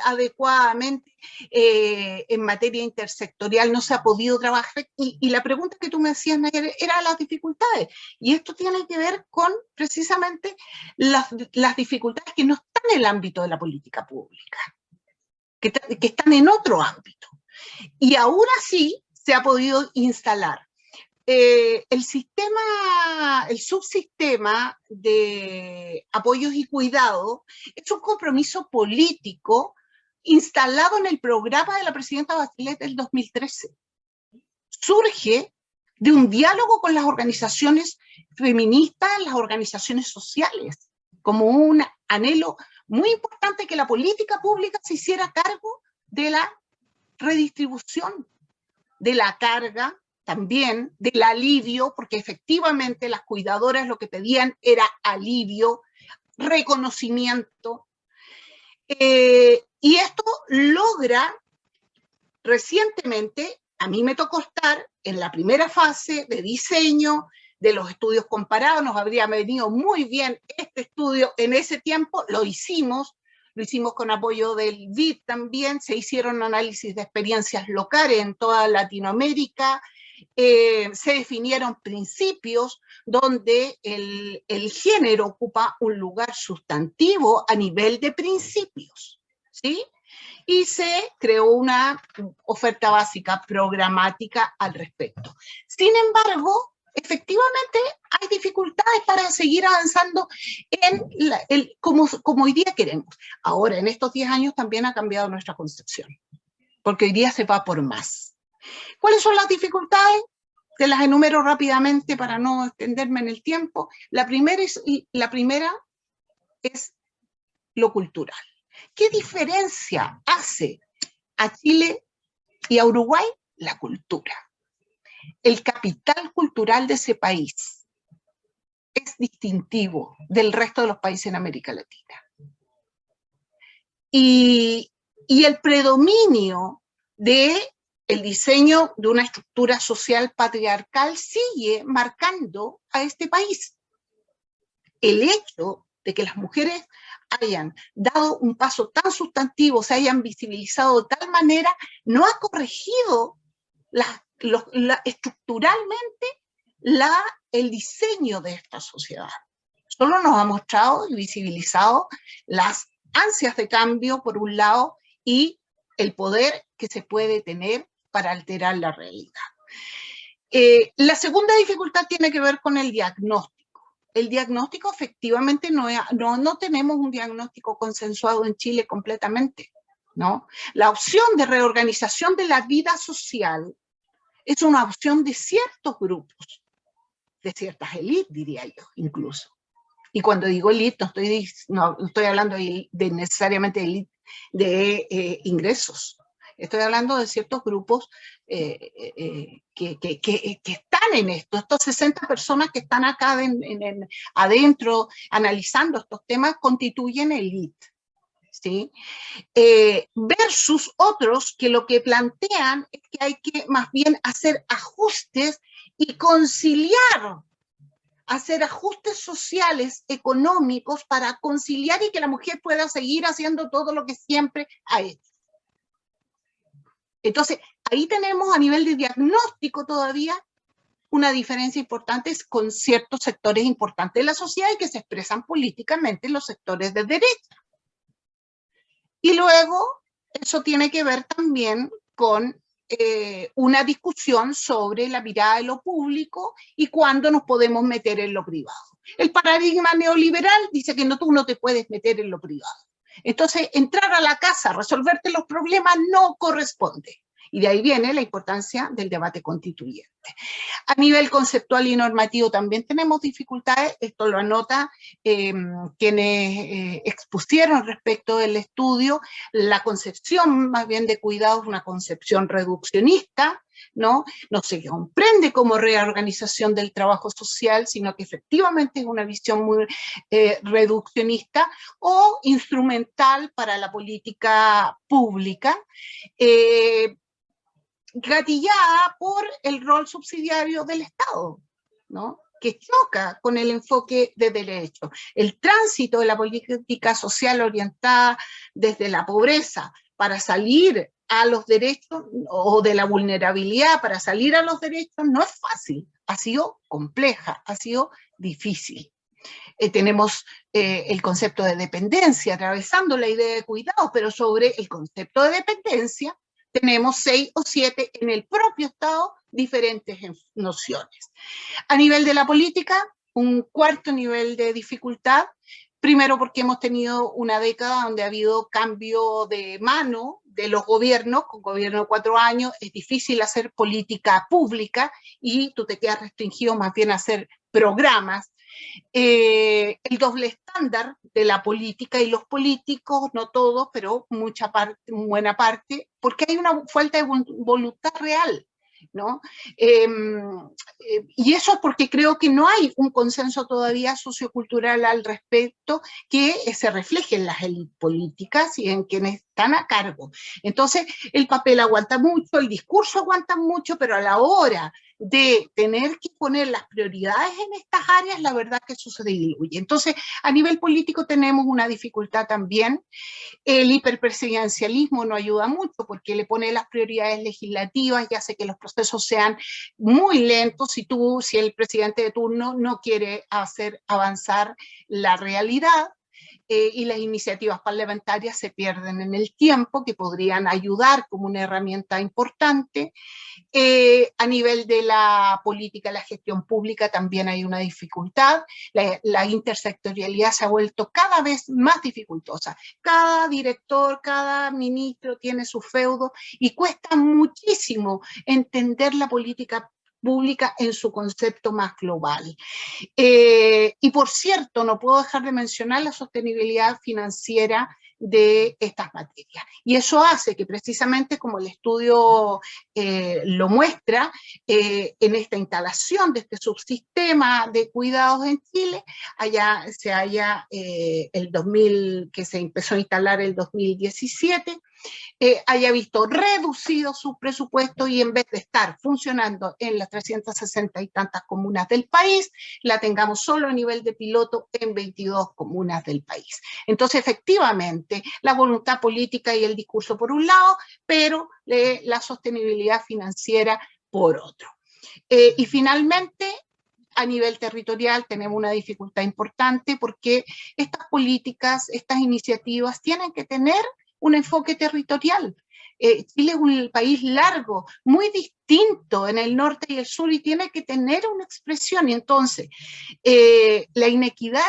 adecuadamente en materia intersectorial, no se ha podido trabajar. Y la pregunta que tú me hacías, Nayer, era las dificultades. Y esto tiene que ver con precisamente las dificultades que no están en el ámbito de la política pública, que están en otro ámbito. Y ahora sí se ha podido instalar. El subsistema de apoyos y cuidados es un compromiso político instalado en el programa de la presidenta Bachelet del 2013. Surge de un diálogo con las organizaciones feministas, las organizaciones sociales, como un anhelo muy importante que la política pública se hiciera cargo de la redistribución, de la carga, también del alivio, porque efectivamente las cuidadoras lo que pedían era alivio, reconocimiento, y esto logra recientemente, a mí me tocó estar en la primera fase de diseño de los estudios comparados, nos habría venido muy bien este estudio en ese tiempo, lo hicimos con apoyo del BID también, se hicieron análisis de experiencias locales en toda Latinoamérica, se definieron principios donde el género ocupa un lugar sustantivo a nivel de principios, ¿sí? Y se creó una oferta básica programática al respecto. Sin embargo, efectivamente hay dificultades para seguir avanzando como hoy día queremos. Ahora, en estos 10 años también ha cambiado nuestra concepción, porque hoy día se va por más. ¿Cuáles son las dificultades? Te las enumero rápidamente para no extenderme en el tiempo. La primera es lo cultural. ¿Qué diferencia hace a Chile y a Uruguay? La cultura. El capital cultural de ese país es distintivo del resto de los países en América Latina. Y el predominio del diseño de una estructura social patriarcal sigue marcando a este país. El hecho de que las mujeres hayan dado un paso tan sustantivo, se hayan visibilizado de tal manera, no ha corregido estructuralmente el diseño de esta sociedad. Solo nos ha mostrado y visibilizado las ansias de cambio, por un lado, y el poder que se puede tener para alterar la realidad. La segunda dificultad tiene que ver con el diagnóstico. El diagnóstico, efectivamente, no tenemos un diagnóstico consensuado en Chile completamente, ¿no? La opción de reorganización de la vida social es una opción de ciertos grupos, de ciertas élites, diría yo, incluso. Y cuando digo élite, no estoy hablando de necesariamente élite de ingresos. Estoy hablando de ciertos grupos que están en esto, estos 60 personas que están acá adentro analizando estos temas constituyen élite, ¿sí? Versus otros que lo que plantean es que hay que más bien hacer ajustes y conciliar, hacer ajustes sociales, económicos, para conciliar y que la mujer pueda seguir haciendo todo lo que siempre ha hecho. Entonces, ahí tenemos a nivel de diagnóstico todavía una diferencia importante con ciertos sectores importantes de la sociedad y que se expresan políticamente en los sectores de derecha. Y luego, eso tiene que ver también con una discusión sobre la mirada de lo público y cuándo nos podemos meter en lo privado. El paradigma neoliberal dice que tú no te puedes meter en lo privado. Entonces, entrar a la casa, resolverte los problemas, no corresponde. Y de ahí viene la importancia del debate constituyente. A nivel conceptual y normativo también tenemos dificultades, esto lo anota quienes expusieron respecto del estudio. La concepción más bien de cuidado es una concepción reduccionista, ¿no? No se comprende como reorganización del trabajo social, sino que efectivamente es una visión muy reduccionista o instrumental para la política pública, gatillada por el rol subsidiario del Estado, ¿no? Que choca con el enfoque de derecho. El tránsito de la política social orientada desde la pobreza para salir a los derechos, o de la vulnerabilidad para salir a los derechos, no es fácil, ha sido compleja, ha sido difícil. Tenemos el concepto de dependencia, atravesando la idea de cuidado, pero sobre el concepto de dependencia tenemos 6 o 7 en el propio Estado diferentes nociones. A nivel de la política, un cuarto nivel de dificultad, primero porque hemos tenido una década donde ha habido cambio de mano de los gobiernos, con gobierno de 4 años, es difícil hacer política pública y tú te quedas restringido más bien a hacer programas. El doble estándar de la política y los políticos, no todos, pero buena parte, porque hay una falta de voluntad real, ¿no? Y eso es porque creo que no hay un consenso todavía sociocultural al respecto que se refleje en las élites políticas y en quienes están a cargo. Entonces, el papel aguanta mucho, el discurso aguanta mucho, pero a la hora de tener que poner las prioridades en estas áreas, la verdad que eso se diluye. Entonces, a nivel político tenemos una dificultad también. El hiperpresidencialismo no ayuda mucho porque le pone las prioridades legislativas y hace que los procesos sean muy lentos si el presidente de turno no quiere hacer avanzar la realidad. Y las iniciativas parlamentarias se pierden en el tiempo, que podrían ayudar como una herramienta importante. A nivel de la política, la gestión pública también hay una dificultad. La intersectorialidad se ha vuelto cada vez más dificultosa. Cada director, cada ministro tiene su feudo y cuesta muchísimo entender la política pública en su concepto más global. Y por cierto, no puedo dejar de mencionar la sostenibilidad financiera de estas materias. Y eso hace que precisamente, como el estudio lo muestra, en esta instalación de este subsistema de cuidados en Chile, que se empezó a instalar el 2017, haya visto reducido su presupuesto y en vez de estar funcionando en las 360 y tantas comunas del país, la tengamos solo a nivel de piloto en 22 comunas del país. Entonces, efectivamente, la voluntad política y el discurso por un lado, pero la sostenibilidad financiera por otro. Y finalmente, a nivel territorial tenemos una dificultad importante porque estas políticas, estas iniciativas tienen que tener un enfoque territorial. Chile es un país largo, muy distinto en el norte y el sur y tiene que tener una expresión. Y entonces, la inequidad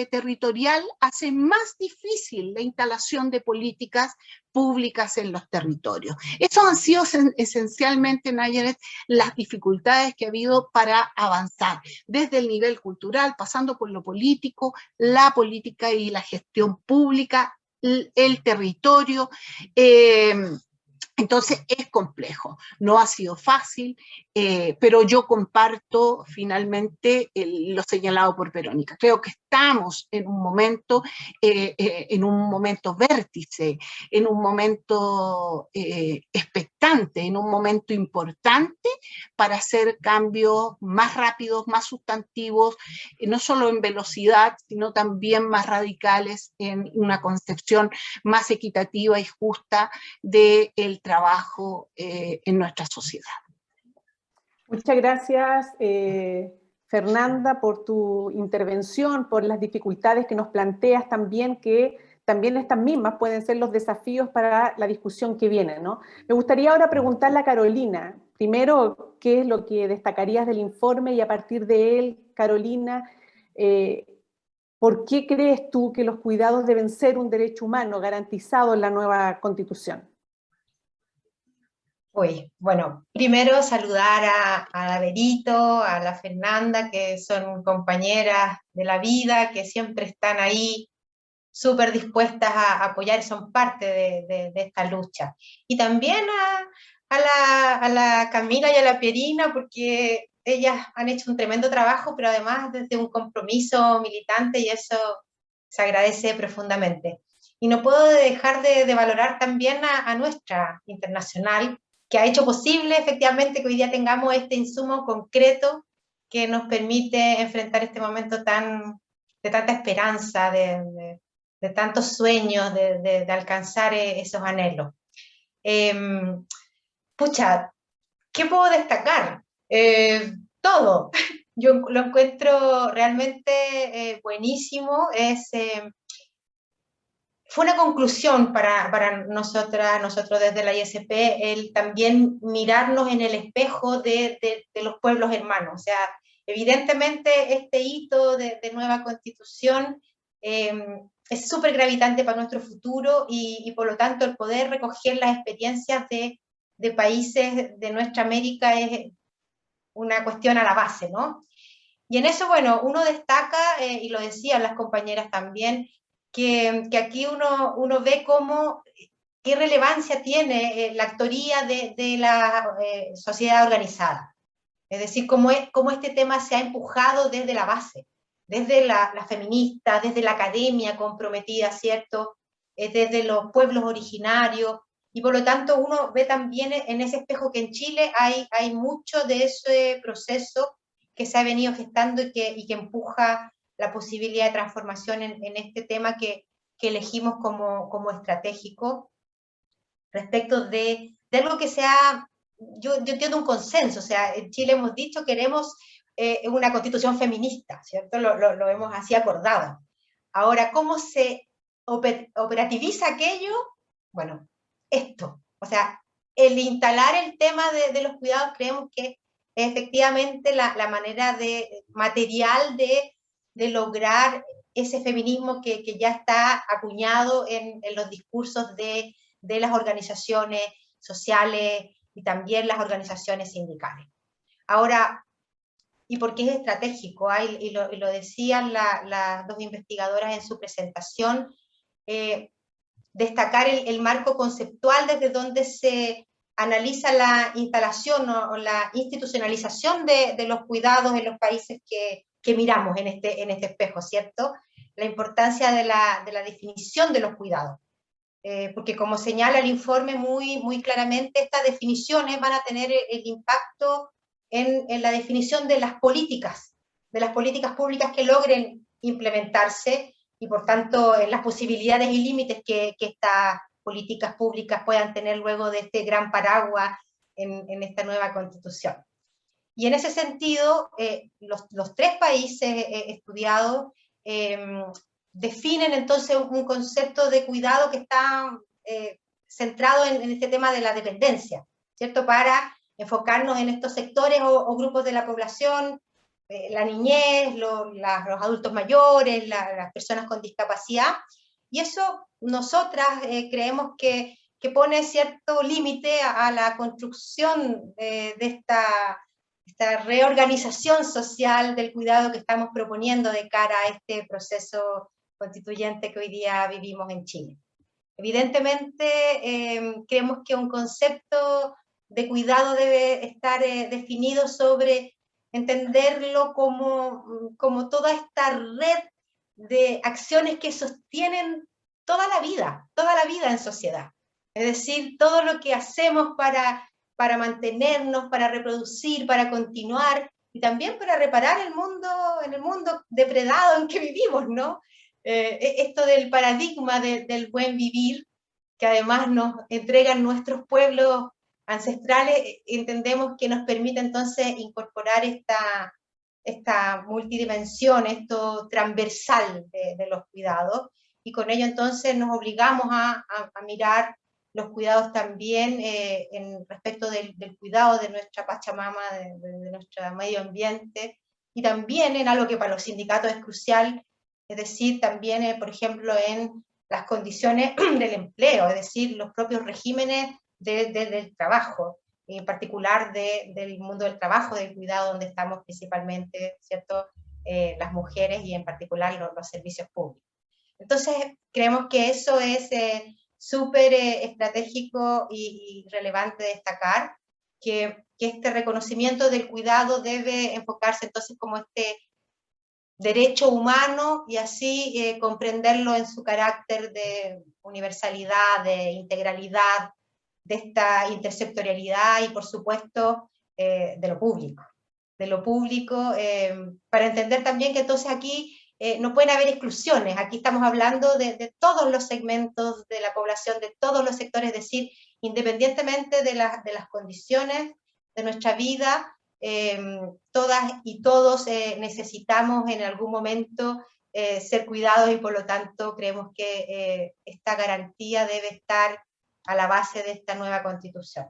territorial hace más difícil la instalación de políticas públicas en los territorios. Esas han sido esencialmente, Nayaret, las dificultades que ha habido para avanzar, desde el nivel cultural, pasando por lo político, la política y la gestión pública, el territorio. Entonces es complejo, no ha sido fácil, pero yo comparto finalmente lo señalado por Verónica. Creo que estamos en un momento vértice, en un momento expectante, en un momento importante para hacer cambios más rápidos, más sustantivos, no solo en velocidad, sino también más radicales en una concepción más equitativa y justa del trabajo en nuestra sociedad. Muchas gracias, Fernanda, por tu intervención, por las dificultades que nos planteas también, que también estas mismas pueden ser los desafíos para la discusión que viene, ¿no? Me gustaría ahora preguntarle a Carolina, primero, ¿qué es lo que destacarías del informe? Y a partir de él, Carolina, ¿por qué crees tú que los cuidados deben ser un derecho humano garantizado en la nueva Constitución? Uy, bueno, primero saludar a la Berito, a la Fernanda, que son compañeras de la vida, que siempre están ahí súper dispuestas a apoyar, son parte de esta lucha. Y también a la Camila y a la Pierina, porque ellas han hecho un tremendo trabajo, pero además desde un compromiso militante, y eso se agradece profundamente. Y no puedo dejar de valorar también a nuestra internacional, que ha hecho posible efectivamente que hoy día tengamos este insumo concreto que nos permite enfrentar este momento de tanta esperanza, de tantos sueños, de alcanzar esos anhelos. Pucha, ¿qué puedo destacar? Todo. Yo lo encuentro realmente buenísimo. Fue una conclusión para nosotros desde la ISP, el también mirarnos en el espejo de los pueblos hermanos. O sea, evidentemente este hito de nueva constitución es súper gravitante para nuestro futuro y por lo tanto el poder recoger las experiencias de países de nuestra América es una cuestión a la base, ¿no? Y en eso, bueno, uno destaca, y lo decían las compañeras también, que aquí uno ve qué relevancia tiene la actoría de la sociedad organizada. Es decir, cómo este tema se ha empujado desde la base, desde la feminista, desde la academia comprometida, ¿cierto? Desde los pueblos originarios, y por lo tanto uno ve también en ese espejo que en Chile hay mucho de ese proceso que se ha venido gestando y que empuja la posibilidad de transformación en este tema que elegimos como estratégico respecto de algo que sea, yo entiendo un consenso. O sea, en Chile hemos dicho queremos una constitución feminista, ¿cierto? Lo hemos así acordado. Ahora, ¿cómo se operativiza aquello? Bueno, esto, o sea, el instalar el tema de los cuidados creemos que es efectivamente la manera material de lograr ese feminismo que ya está acuñado en los discursos de las organizaciones sociales y también las organizaciones sindicales. Ahora, ¿y por qué es estratégico? Y lo decían las dos investigadoras en su presentación, destacar el marco conceptual desde donde se analiza la instalación o la institucionalización de los cuidados en los países que miramos en este espejo, ¿cierto? La importancia de la definición de los cuidados. Porque como señala el informe muy claramente, estas definiciones van a tener el impacto en la definición de las políticas públicas que logren implementarse, y por tanto en las posibilidades y límites que estas políticas públicas puedan tener luego de este gran paraguas en esta nueva constitución. Y en ese sentido, los tres países estudiados definen entonces un concepto de cuidado que está centrado en este tema de la dependencia, ¿cierto? Para enfocarnos en estos sectores o grupos de la población, la niñez, los adultos mayores, las personas con discapacidad, y eso nosotras creemos que pone cierto límite a la construcción de esta reorganización social del cuidado que estamos proponiendo de cara a este proceso constituyente que hoy día vivimos en Chile. Evidentemente, creemos que un concepto de cuidado debe estar definido sobre entenderlo como toda esta red de acciones que sostienen toda la vida en sociedad. Es decir, todo lo que hacemos para mantenernos, para reproducir, para continuar, y también para reparar en el mundo depredado en que vivimos, ¿no? Esto del paradigma del buen vivir, que además nos entregan nuestros pueblos ancestrales, entendemos que nos permite entonces incorporar esta multidimensión, esto transversal de los cuidados, y con ello entonces nos obligamos a mirar los cuidados también en respecto del cuidado de nuestra Pachamama, de nuestro medio ambiente, y también en algo que para los sindicatos es crucial, es decir, también, por ejemplo, en las condiciones del empleo, es decir, los propios regímenes del trabajo, en particular del mundo del trabajo, del cuidado, donde estamos principalmente, ¿cierto?, las mujeres y en particular los servicios públicos. Entonces, creemos que eso es súper estratégico y relevante destacar, que este reconocimiento del cuidado debe enfocarse entonces como este derecho humano y así comprenderlo en su carácter de universalidad, de integralidad, de esta intersectorialidad y por supuesto de lo público. Para entender también que entonces aquí no pueden haber exclusiones, aquí estamos hablando de todos los segmentos de la población, de todos los sectores, es decir, independientemente de las condiciones de nuestra vida, todas y todos necesitamos en algún momento ser cuidados y por lo tanto creemos que esta garantía debe estar a la base de esta nueva Constitución.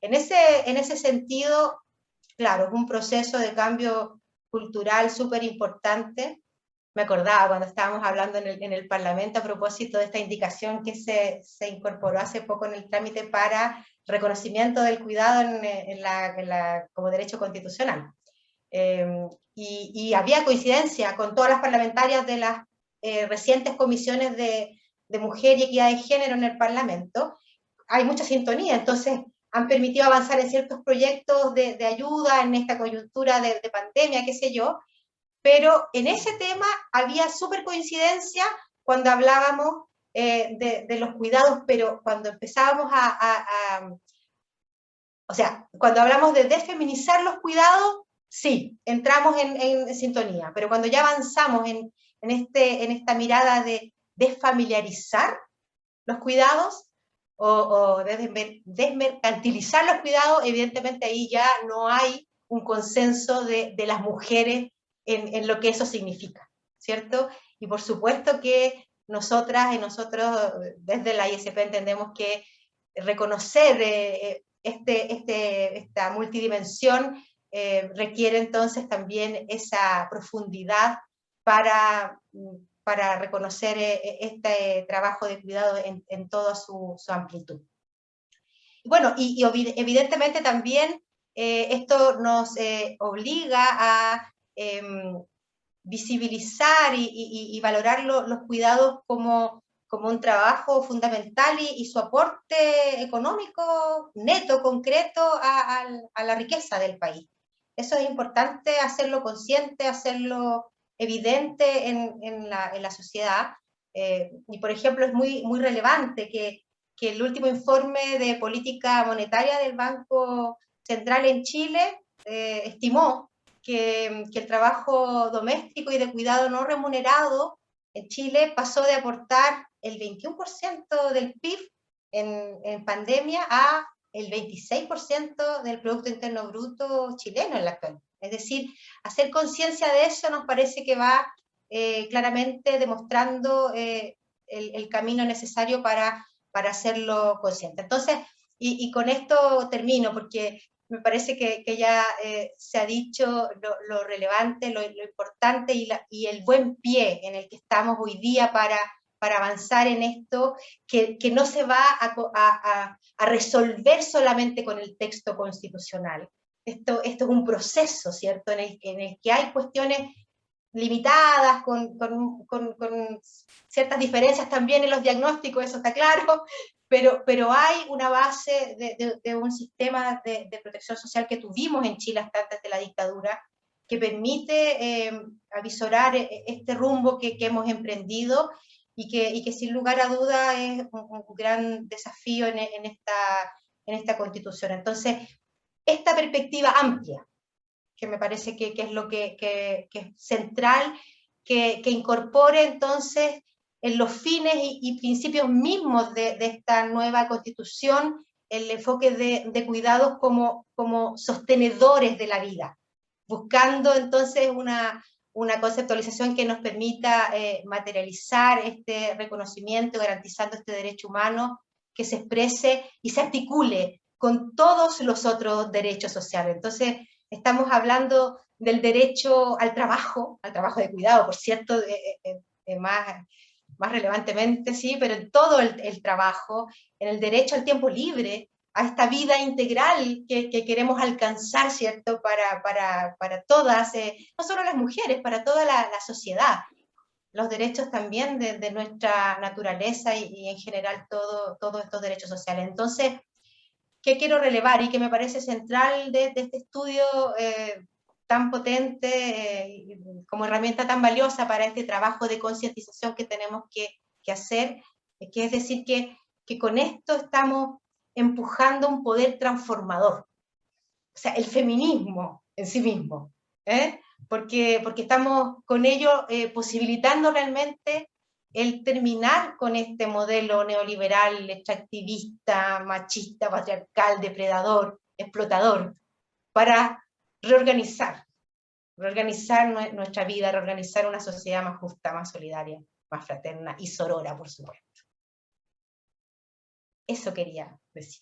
En ese sentido, claro, es un proceso de cambio cultural súper importante. Me acordaba cuando estábamos hablando en el Parlamento a propósito de esta indicación que se incorporó hace poco en el trámite para reconocimiento del cuidado como derecho constitucional. Y había coincidencia con todas las parlamentarias de las recientes comisiones de mujer y equidad de género en el Parlamento. Hay mucha sintonía, entonces han permitido avanzar en ciertos proyectos de ayuda en esta coyuntura de pandemia, qué sé yo, pero en ese tema había súper coincidencia cuando hablábamos de los cuidados, pero cuando empezábamos o sea, cuando hablamos de desfeminizar los cuidados, sí, entramos en sintonía, pero cuando ya avanzamos en esta mirada de desfamiliarizar los cuidados, o desmercantilizar los cuidados, evidentemente ahí ya no hay un consenso de las mujeres en lo que eso significa, ¿cierto? Y por supuesto que nosotras y nosotros desde la ISP entendemos que reconocer esta multidimensión requiere entonces también esa profundidad para reconocer este trabajo de cuidado en toda su amplitud. Bueno, y evidentemente también esto nos obliga a visibilizar y valorar los cuidados como un trabajo fundamental y su aporte económico neto, concreto a la riqueza del país. Eso es importante hacerlo consciente, hacerlo evidente en la sociedad. Y por ejemplo es muy relevante que el último informe de política monetaria del Banco Central en Chile estimó que el trabajo doméstico y de cuidado no remunerado en Chile pasó de aportar el 21% del PIB en pandemia a el 26% del Producto Interno Bruto chileno en la actualidad. Es decir, hacer conciencia de eso nos parece que va claramente demostrando el camino necesario para hacerlo consciente. Entonces, y con esto termino, porque me parece que ya se ha dicho lo relevante, lo importante y el buen pie en el que estamos hoy día para avanzar en esto, que no se va a resolver solamente con el texto constitucional. Esto es un proceso, ¿cierto?, en el que hay cuestiones limitadas, con ciertas diferencias también en los diagnósticos, eso está claro, pero hay una base de un sistema de protección social que tuvimos en Chile hasta antes de la dictadura, que permite avisorar este rumbo que hemos emprendido y que sin lugar a duda es un gran desafío en esta Constitución. Entonces, esta perspectiva amplia, que me parece que es lo que es central, que incorpore entonces en los fines y principios mismos de esta nueva Constitución el enfoque de cuidados como sostenedores de la vida, buscando entonces una conceptualización que nos permita materializar este reconocimiento, garantizando este derecho humano, que se exprese y se articule con todos los otros derechos sociales. Entonces, estamos hablando del derecho al trabajo de cuidado, por cierto, más relevantemente, sí, pero en todo el trabajo, en el derecho al tiempo libre, a esta vida integral que queremos alcanzar, ¿cierto?, para todas, no solo las mujeres, para toda la sociedad. Los derechos también de nuestra naturaleza y en general todos estos derechos sociales. Entonces, ¿qué quiero relevar y que me parece central de este estudio tan potente como herramienta tan valiosa para este trabajo de concientización que tenemos que hacer? Que es decir, que con esto estamos empujando un poder transformador. O sea, el feminismo en sí mismo. Porque estamos con ello posibilitando realmente el terminar con este modelo neoliberal, extractivista, machista, patriarcal, depredador, explotador, para reorganizar nuestra vida, reorganizar una sociedad más justa, más solidaria, más fraterna y sorora, por supuesto. Eso quería decir.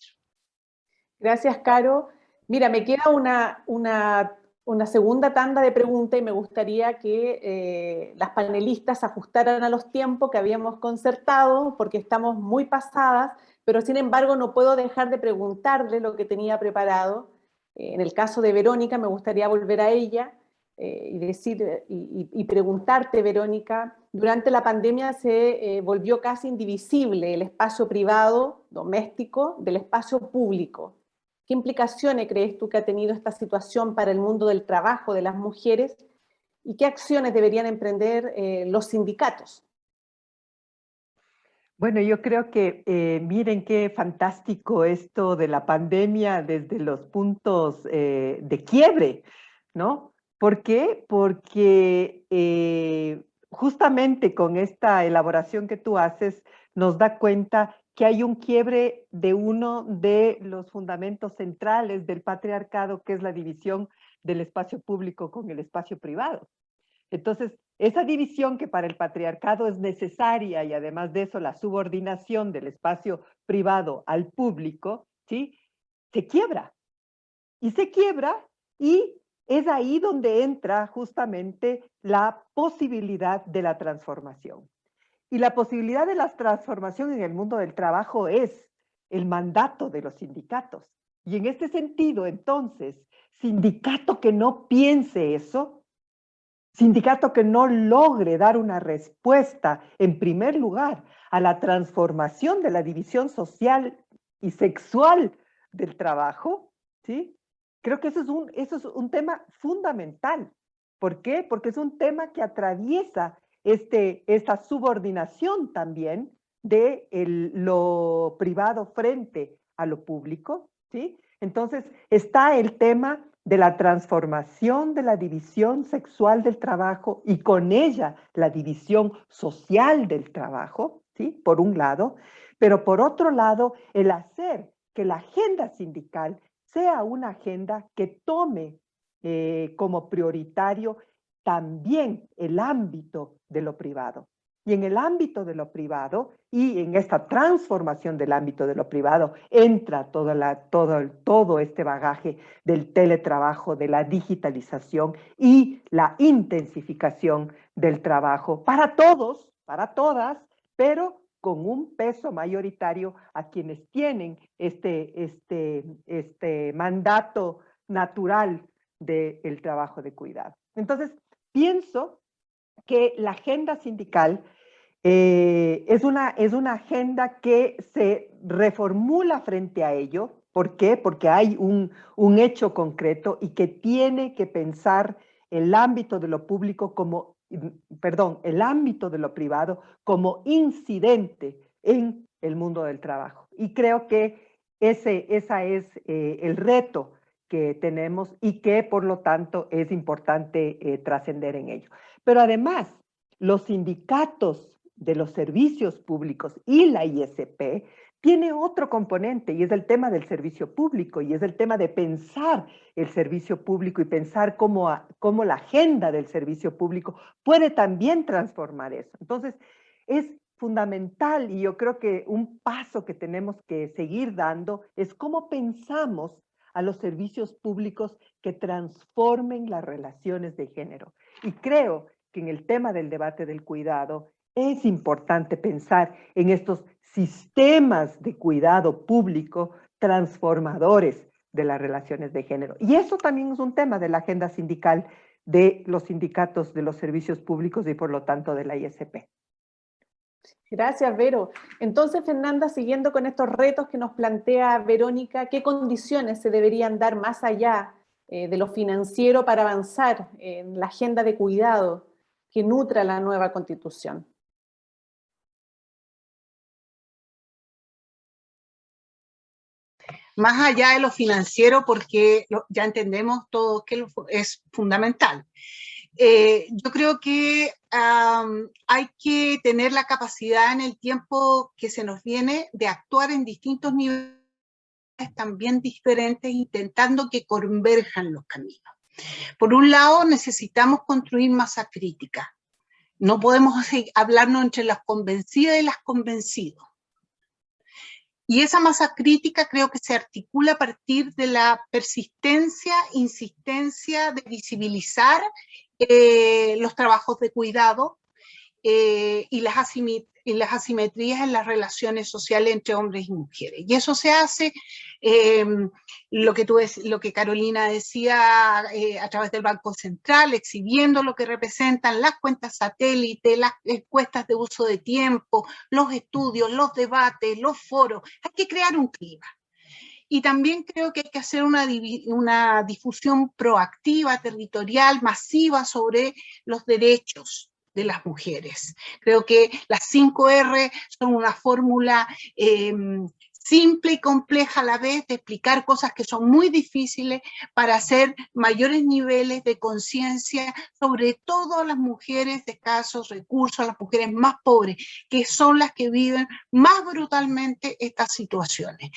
Gracias, Caro. Mira, me queda una segunda tanda de preguntas y me gustaría que las panelistas ajustaran a los tiempos que habíamos concertado, porque estamos muy pasadas, pero sin embargo no puedo dejar de preguntarle lo que tenía preparado. En el caso de Verónica, me gustaría volver a ella y preguntarte, Verónica, durante la pandemia se volvió casi indivisible el espacio privado, doméstico, del espacio público. ¿Qué implicaciones crees tú que ha tenido esta situación para el mundo del trabajo de las mujeres y qué acciones deberían emprender los sindicatos? Bueno, yo creo que miren qué fantástico esto de la pandemia desde los puntos de quiebre, ¿no? ¿Por qué? Porque justamente con esta elaboración que tú haces nos da cuenta que hay un quiebre de uno de los fundamentos centrales del patriarcado, que es la división del espacio público con el espacio privado. Entonces, esa división que para el patriarcado es necesaria y además de eso la subordinación del espacio privado al público, ¿sí? Se quiebra. Y se quiebra y es ahí donde entra justamente la posibilidad de la transformación. Y la posibilidad de la transformación en el mundo del trabajo es el mandato de los sindicatos. Y en este sentido, entonces, sindicato que no piense eso, sindicato que no logre dar una respuesta, en primer lugar, a la transformación de la división social y sexual del trabajo, ¿sí? Creo que eso es un tema fundamental. ¿Por qué? Porque es un tema que atraviesa esta subordinación también de lo privado frente a lo público, ¿sí? Entonces, está el tema de la transformación de la división sexual del trabajo y con ella la división social del trabajo, ¿sí? Por un lado, pero por otro lado, el hacer que la agenda sindical sea una agenda que tome como prioritario también el ámbito de lo privado. Y en el ámbito de lo privado y en esta transformación del ámbito de lo privado entra todo este bagaje del teletrabajo, de la digitalización y la intensificación del trabajo para todos, para todas, pero con un peso mayoritario a quienes tienen este mandato natural del trabajo de cuidado. Entonces, pienso que la agenda sindical es una agenda que se reformula frente a ello. ¿Por qué? Porque hay un hecho concreto y que tiene que pensar el ámbito de lo público el ámbito de lo privado como incidente en el mundo del trabajo. Y creo que ese es el reto que tenemos y que por lo tanto es importante trascender en ello. Pero además, los sindicatos de los servicios públicos y la ISP tiene otro componente y es el tema del servicio público y es el tema de pensar el servicio público y pensar cómo la agenda del servicio público puede también transformar eso. Entonces, es fundamental y yo creo que un paso que tenemos que seguir dando es cómo pensamos a los servicios públicos que transformen las relaciones de género. Y creo que en el tema del debate del cuidado es importante pensar en estos sistemas de cuidado público transformadores de las relaciones de género. Y eso también es un tema de la agenda sindical de los sindicatos de los servicios públicos y por lo tanto de la ISP. Gracias, Vero. Entonces, Fernanda, siguiendo con estos retos que nos plantea Verónica, ¿qué condiciones se deberían dar más allá de lo financiero para avanzar en la agenda de cuidado que nutra la nueva Constitución? Más allá de lo financiero, porque ya entendemos todos que es fundamental. Yo creo que hay que tener la capacidad en el tiempo que se nos viene de actuar en distintos niveles también diferentes, intentando que converjan los caminos. Por un lado, necesitamos construir masa crítica. No podemos hablarnos entre las convencidas y las convencidos. Y esa masa crítica creo que se articula a partir de la persistencia, insistencia de visibilizar los trabajos de cuidado y las asimetrías en las relaciones sociales entre hombres y mujeres. Y eso se hace, lo que Carolina decía, a través del Banco Central, exhibiendo lo que representan las cuentas satélite, las encuestas de uso de tiempo, los estudios, los debates, los foros. Hay que crear un clima. Y también creo que hay que hacer una difusión proactiva, territorial, masiva sobre los derechos de las mujeres. Creo que las 5R son una fórmula simple y compleja a la vez de explicar cosas que son muy difíciles para hacer mayores niveles de conciencia, sobre todo a las mujeres de escasos recursos, a las mujeres más pobres, que son las que viven más brutalmente estas situaciones.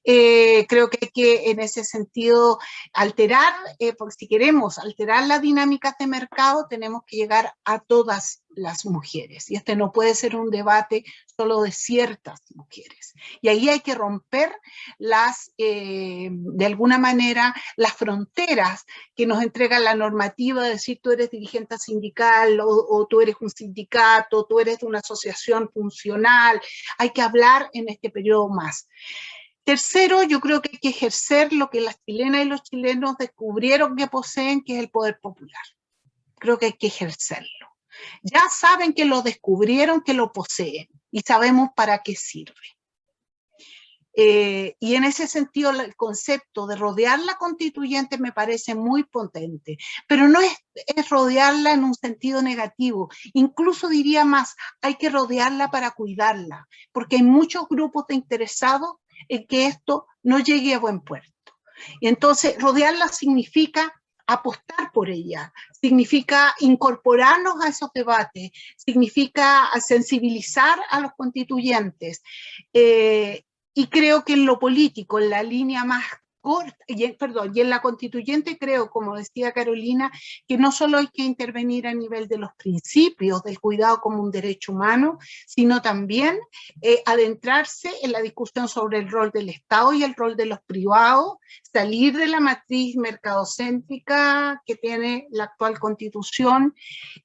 Creo que hay que en ese sentido alterar, porque si queremos alterar las dinámicas de mercado, tenemos que llegar a todas las mujeres. Y este no puede ser un debate solo de ciertas mujeres. Y ahí hay que romper de alguna manera, las fronteras que nos entrega la normativa de decir tú eres dirigente sindical o tú eres un sindicato, tú eres de una asociación funcional. Hay que hablar en este periodo más. Tercero, yo creo que hay que ejercer lo que las chilenas y los chilenos descubrieron que poseen, que es el poder popular. Creo que hay que ejercerlo. Ya saben que lo descubrieron, que lo poseen, y sabemos para qué sirve. Y en ese sentido el concepto de rodear la constituyente me parece muy potente, pero no es rodearla en un sentido negativo, incluso diría más, hay que rodearla para cuidarla, porque hay muchos grupos de interesados en que esto no llegue a buen puerto. Y entonces rodearla significa apostar por ella, significa incorporarnos a esos debates, significa sensibilizar a los constituyentes, y creo que en lo político, en la línea más corta, y en la constituyente creo, como decía Carolina, que no solo hay que intervenir a nivel de los principios del cuidado como un derecho humano, sino también adentrarse en la discusión sobre el rol del Estado y el rol de los privados, salir de la matriz mercadocéntrica que tiene la actual constitución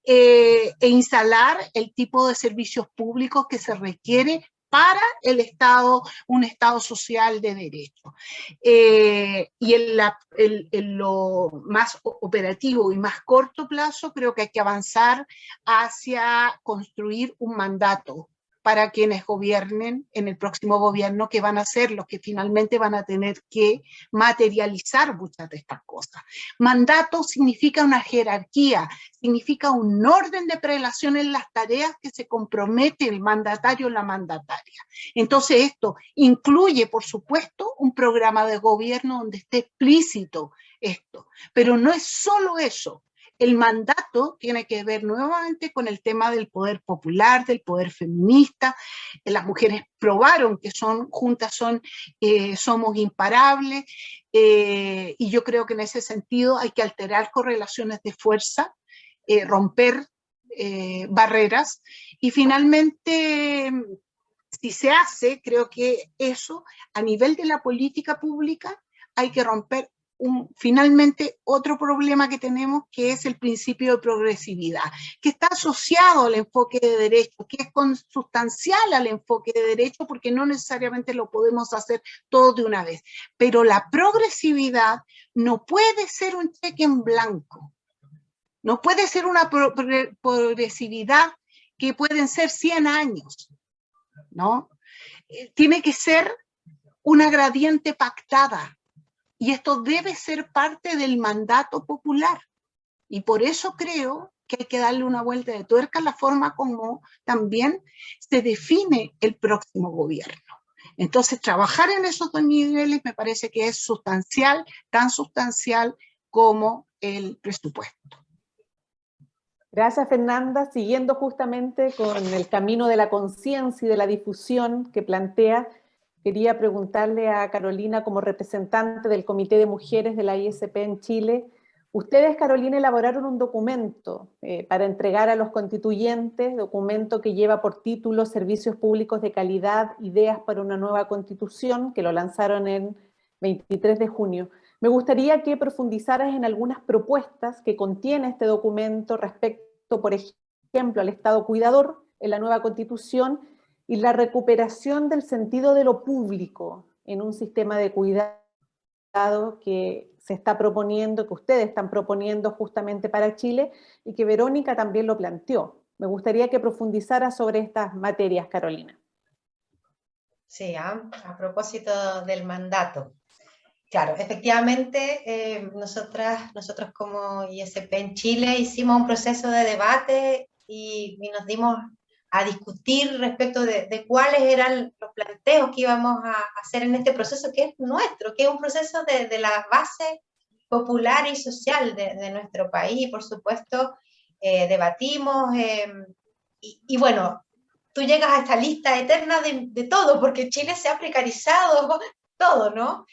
e instalar el tipo de servicios públicos que se requiere para el Estado, un Estado social de derecho. Y en lo más operativo y más corto plazo, creo que hay que avanzar hacia construir un mandato para quienes gobiernen en el próximo gobierno, que van a ser los que finalmente van a tener que materializar muchas de estas cosas. Mandato significa una jerarquía, significa un orden de prelación en las tareas que se compromete el mandatario o la mandataria. Entonces esto incluye, por supuesto, un programa de gobierno donde esté explícito esto, pero no es solo eso. El mandato tiene que ver nuevamente con el tema del poder popular, del poder feminista. Las mujeres probaron que juntas somos imparables, y yo creo que en ese sentido hay que alterar correlaciones de fuerza, romper barreras, y finalmente, si se hace, creo que eso, a nivel de la política pública, hay que romper finalmente otro problema que tenemos, que es el principio de progresividad, que está asociado al enfoque de derecho, que es consustancial al enfoque de derecho, porque no necesariamente lo podemos hacer todo de una vez. Pero la progresividad no puede ser un cheque en blanco, no puede ser una progresividad que pueden ser 100 años, ¿no? Tiene que ser una gradiente pactada, y esto debe ser parte del mandato popular. Y por eso creo que hay que darle una vuelta de tuerca a la forma como también se define el próximo gobierno. Entonces, trabajar en esos dos niveles me parece que es sustancial, tan sustancial como el presupuesto. Gracias, Fernanda. Siguiendo justamente con el camino de la conciencia y de la difusión que plantea, quería preguntarle a Carolina, como representante del Comité de Mujeres de la ISP en Chile, ustedes, Carolina, elaboraron un documento para entregar a los constituyentes, documento que lleva por título Servicios Públicos de Calidad, Ideas para una Nueva Constitución, que lo lanzaron el 23 de junio. Me gustaría que profundizaras en algunas propuestas que contiene este documento respecto, por ejemplo, al Estado cuidador en la nueva Constitución y la recuperación del sentido de lo público en un sistema de cuidado que se está proponiendo, que ustedes están proponiendo justamente para Chile, y que Verónica también lo planteó. Me gustaría que profundizara sobre estas materias, Carolina. Sí, a propósito del mandato. Claro, efectivamente, nosotros como ISP en Chile hicimos un proceso de debate y nos dimos a discutir respecto de cuáles eran los planteos que íbamos a hacer en este proceso que es nuestro, que es un proceso de la base popular y social de nuestro país. Y por supuesto, debatimos, y bueno, tú llegas a esta lista eterna de todo, porque Chile se ha precarizado todo, ¿no?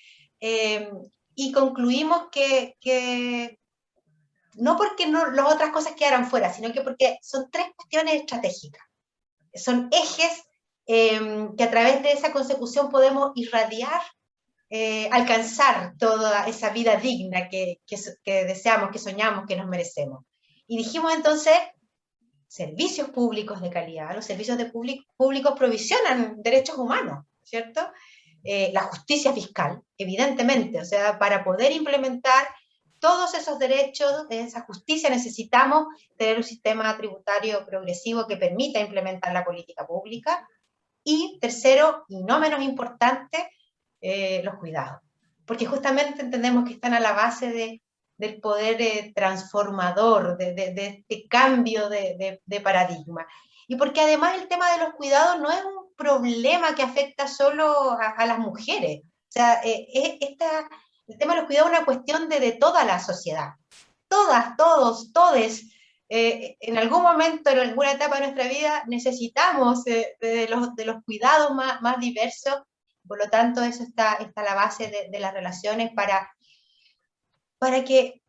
Y concluimos que no porque las otras cosas quedaran fuera, sino que porque son tres cuestiones estratégicas. Son ejes que a través de esa consecución podemos irradiar, alcanzar toda esa vida digna que deseamos, que soñamos, que nos merecemos. Y dijimos entonces, servicios públicos de calidad. Los servicios públicos provisionan derechos humanos, ¿cierto? La justicia fiscal, evidentemente, o sea, para poder implementar todos esos derechos, esa justicia, necesitamos tener un sistema tributario progresivo que permita implementar la política pública. Y tercero, y no menos importante, los cuidados. Porque justamente entendemos que están a la base del poder transformador, de este cambio de paradigma. Y porque además el tema de los cuidados no es un problema que afecta solo a las mujeres. O sea, el tema de los cuidados es una cuestión de toda la sociedad. Todas, todos, todes, en algún momento, en alguna etapa de nuestra vida, necesitamos de los cuidados más diversos. Por lo tanto, eso está a la base de las relaciones para que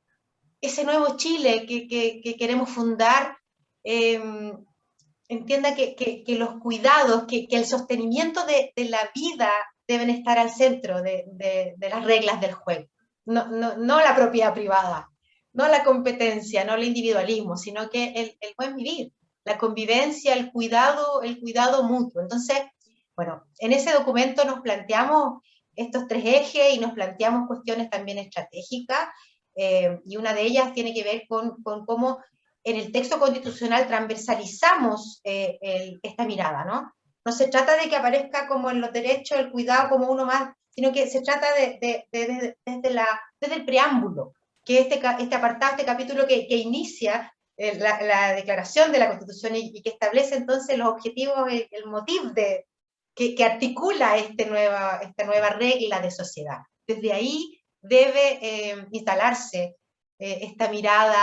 ese nuevo Chile que queremos fundar entienda que los cuidados, que el sostenimiento de la vida deben estar al centro de las reglas del juego. No la propiedad privada, no la competencia, no el individualismo, sino que el buen vivir, la convivencia, el cuidado mutuo. Entonces, bueno, en ese documento nos planteamos estos tres ejes y nos planteamos cuestiones también estratégicas, y una de ellas tiene que ver con cómo en el texto constitucional transversalizamos esta mirada, ¿no? No se trata de que aparezca como en los derechos el cuidado como uno más, sino que se trata desde el preámbulo, que este apartado, este capítulo que inicia la declaración de la Constitución y que establece entonces los objetivos, el motivo que articula esta nueva regla de sociedad. Desde ahí debe instalarse esta mirada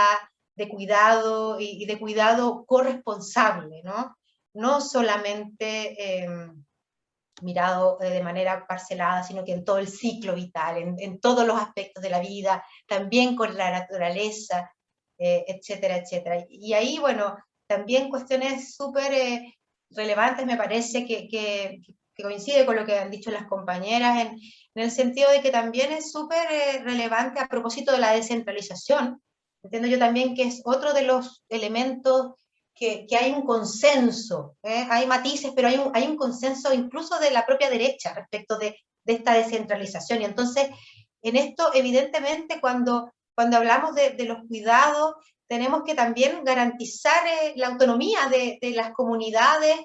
cuidado y de cuidado corresponsable, ¿no? No solamente mirado de manera parcelada, sino que en todo el ciclo vital, en todos los aspectos de la vida, también con la naturaleza, etcétera, etcétera. Y ahí, bueno, también cuestiones súper relevantes, me parece que coincide con lo que han dicho las compañeras, en el sentido de que también es súper relevante a propósito de la descentralización. Entiendo yo también que es otro de los elementos que hay un consenso, hay matices, pero hay un consenso incluso de la propia derecha respecto de esta descentralización. Y entonces, en esto, evidentemente, cuando hablamos de los cuidados, tenemos que también garantizar la autonomía de las comunidades,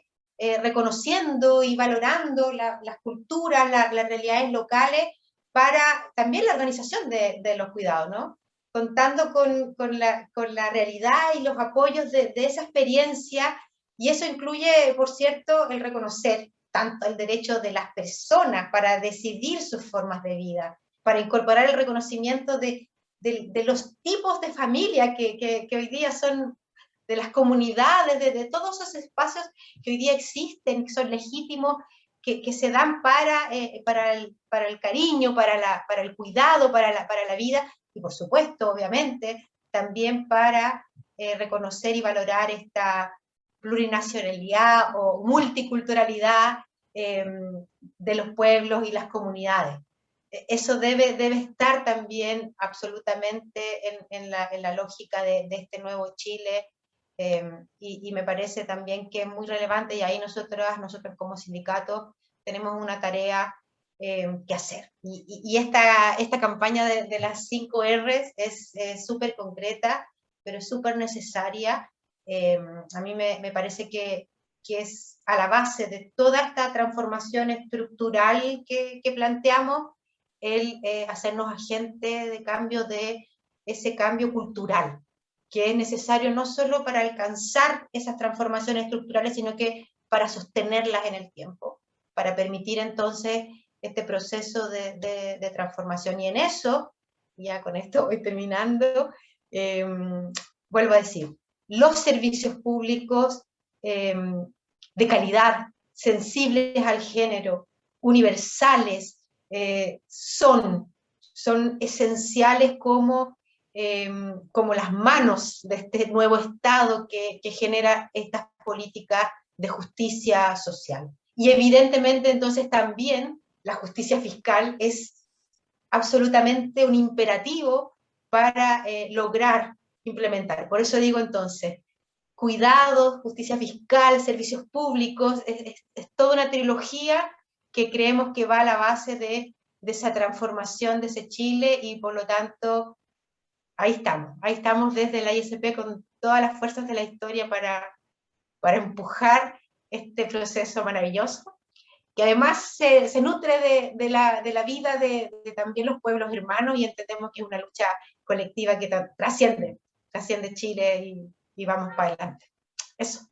reconociendo y valorando las culturas, las realidades locales, para también la organización de los cuidados, ¿no? Contando con la realidad y los apoyos de esa experiencia, y eso incluye, por cierto, el reconocer tanto el derecho de las personas para decidir sus formas de vida, para incorporar el reconocimiento de los tipos de familia que hoy día son, de las comunidades, de todos esos espacios que hoy día existen, que son legítimos, que se dan para el cariño, para el cuidado, para la vida, y por supuesto, obviamente, también para reconocer y valorar esta plurinacionalidad o multiculturalidad de los pueblos y las comunidades. Eso debe estar también absolutamente en la lógica de este nuevo Chile, y me parece también que es muy relevante, y ahí nosotros como sindicato tenemos una tarea que hacer. Y esta campaña de las 5 R's es súper concreta, pero es súper necesaria. A mí me parece que es a la base de toda esta transformación estructural que planteamos, el hacernos agentes de cambio, de ese cambio cultural, que es necesario no solo para alcanzar esas transformaciones estructurales, sino que para sostenerlas en el tiempo, para permitir entonces este proceso de transformación. Y en eso, ya con esto voy terminando, vuelvo a decir, los servicios públicos de calidad, sensibles al género, universales, son esenciales como las manos de este nuevo Estado que genera estas políticas de justicia social. Y evidentemente entonces también la justicia fiscal es absolutamente un imperativo para lograr implementar. Por eso digo entonces, cuidados, justicia fiscal, servicios públicos, es toda una trilogía que creemos que va a la base de esa transformación de ese Chile, y por lo tanto ahí estamos desde la ISP con todas las fuerzas de la historia para empujar este proceso maravilloso, que además se nutre de la vida de también los pueblos hermanos, y entendemos que es una lucha colectiva que trasciende Chile, y vamos para adelante. Eso.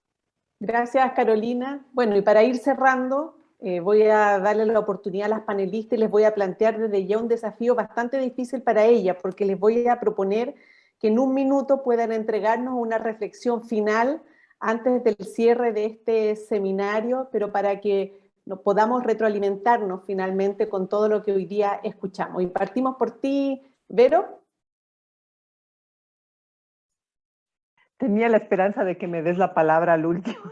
Gracias, Carolina. Bueno, y para ir cerrando, voy a darle la oportunidad a las panelistas y les voy a plantear desde ya un desafío bastante difícil para ellas, porque les voy a proponer que en 1 minuto puedan entregarnos una reflexión final antes del cierre de este seminario, pero para que podamos retroalimentarnos finalmente con todo lo que hoy día escuchamos. Y partimos por ti, Vero. Tenía la esperanza de que me des la palabra al último.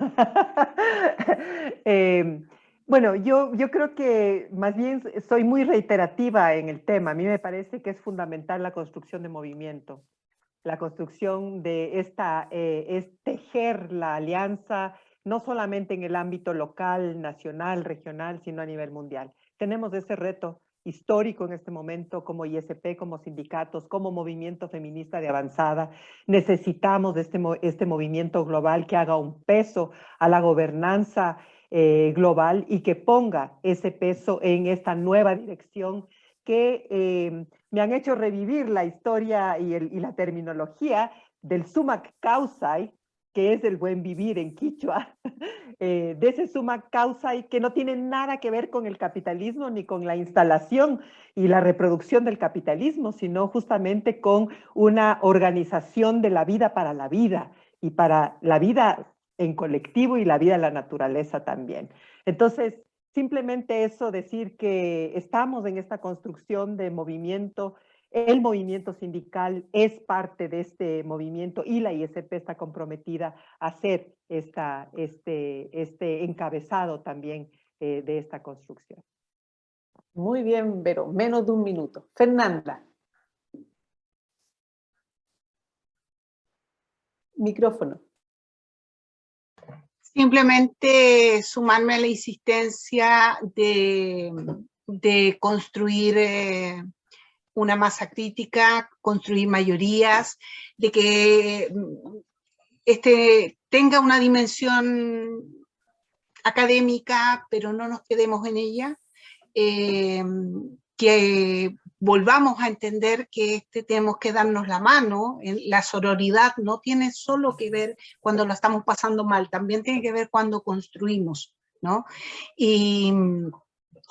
Bueno, yo creo que más bien soy muy reiterativa en el tema. A mí me parece que es fundamental la construcción de movimiento, la construcción de es tejer la alianza, no solamente en el ámbito local, nacional, regional, sino a nivel mundial. Tenemos ese reto histórico en este momento como ISP, como sindicatos, como movimiento feminista de avanzada. Necesitamos de este movimiento global que haga un peso a la gobernanza global y que ponga ese peso en esta nueva dirección que me han hecho revivir la historia y la terminología del summa causae, que es el buen vivir en quichua, de ese suma causa y que no tiene nada que ver con el capitalismo ni con la instalación y la reproducción del capitalismo, sino justamente con una organización de la vida para la vida y para la vida en colectivo y la vida en la naturaleza también. Entonces, simplemente eso, decir que estamos en esta construcción de movimiento. El movimiento sindical es parte de este movimiento y la ISP está comprometida a hacer este encabezado también de esta construcción. Muy bien, Vero, menos de un minuto. Fernanda. Micrófono. Simplemente sumarme a la insistencia de construir una masa crítica, construir mayorías, de que tenga una dimensión académica, pero no nos quedemos en ella, que volvamos a entender que tenemos que darnos la mano. La sororidad no tiene solo que ver cuando lo estamos pasando mal, también tiene que ver cuando construimos, ¿no?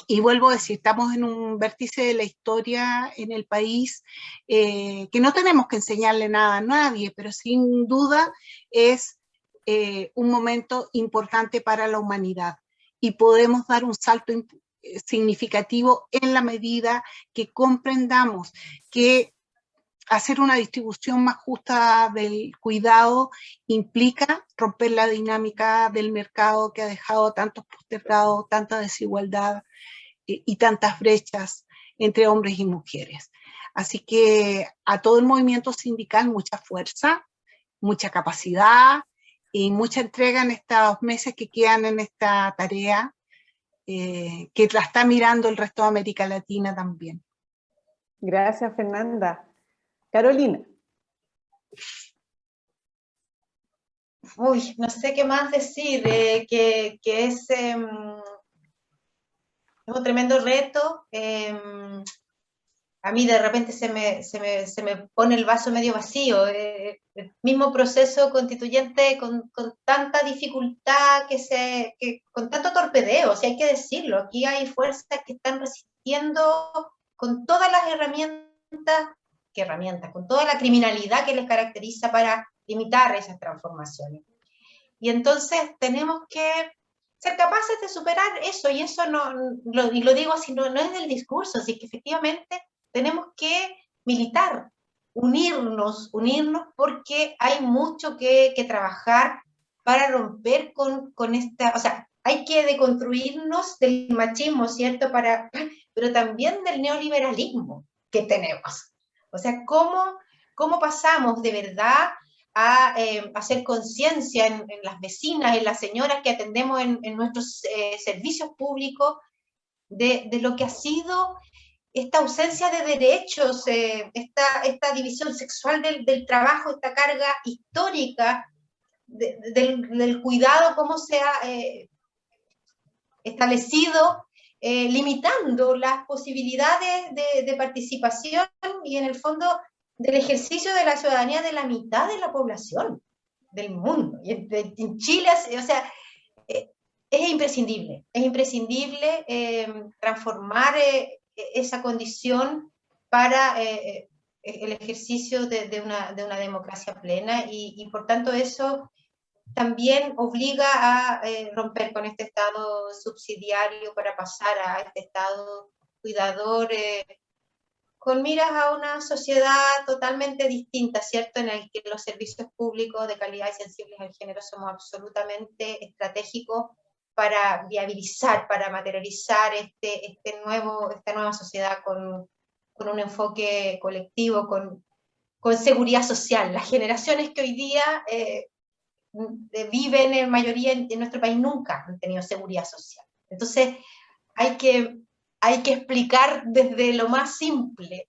Y vuelvo a decir, estamos en un vértice de la historia en el país que no tenemos que enseñarle nada a nadie, pero sin duda es un momento importante para la humanidad y podemos dar un salto significativo en la medida que comprendamos que hacer una distribución más justa del cuidado implica romper la dinámica del mercado que ha dejado tantos postergados, tanta desigualdad y tantas brechas entre hombres y mujeres. Así que a todo el movimiento sindical mucha fuerza, mucha capacidad y mucha entrega en estos meses que quedan en esta tarea, que la está mirando el resto de América Latina también. Gracias, Fernanda. Carolina. Uy, no sé qué más decir, que es un tremendo reto. A mí de repente se me pone el vaso medio vacío. El mismo proceso constituyente con tanta dificultad, con tanto torpedeo, si hay que decirlo. Aquí hay fuerzas que están resistiendo con todas las con toda la criminalidad que les caracteriza para limitar esas transformaciones. Y entonces tenemos que ser capaces de superar eso, y eso y lo digo así, no es del discurso, sino que efectivamente tenemos que militar, unirnos porque hay mucho que trabajar para romper con esta, o sea, hay que deconstruirnos del machismo, ¿cierto? Pero también del neoliberalismo que tenemos. O sea, ¿cómo pasamos de verdad a hacer conciencia en las vecinas, en las señoras que atendemos en nuestros servicios públicos, de lo que ha sido esta ausencia de derechos, esta división sexual del trabajo, esta carga histórica del cuidado, cómo se ha establecido, limitando las posibilidades de participación y en el fondo del ejercicio de la ciudadanía de la mitad de la población del mundo. Y en Chile, o sea, es imprescindible transformar esa condición para el ejercicio de una democracia plena y por tanto eso también obliga a romper con este estado subsidiario para pasar a este estado cuidador, con miras a una sociedad totalmente distinta, ¿cierto? En el que los servicios públicos de calidad y sensibles al género somos absolutamente estratégicos para viabilizar, para materializar esta nueva sociedad con un enfoque colectivo, con seguridad social. Las generaciones que hoy día viven en mayoría en nuestro país nunca han tenido seguridad social. Entonces hay que explicar desde lo más simple,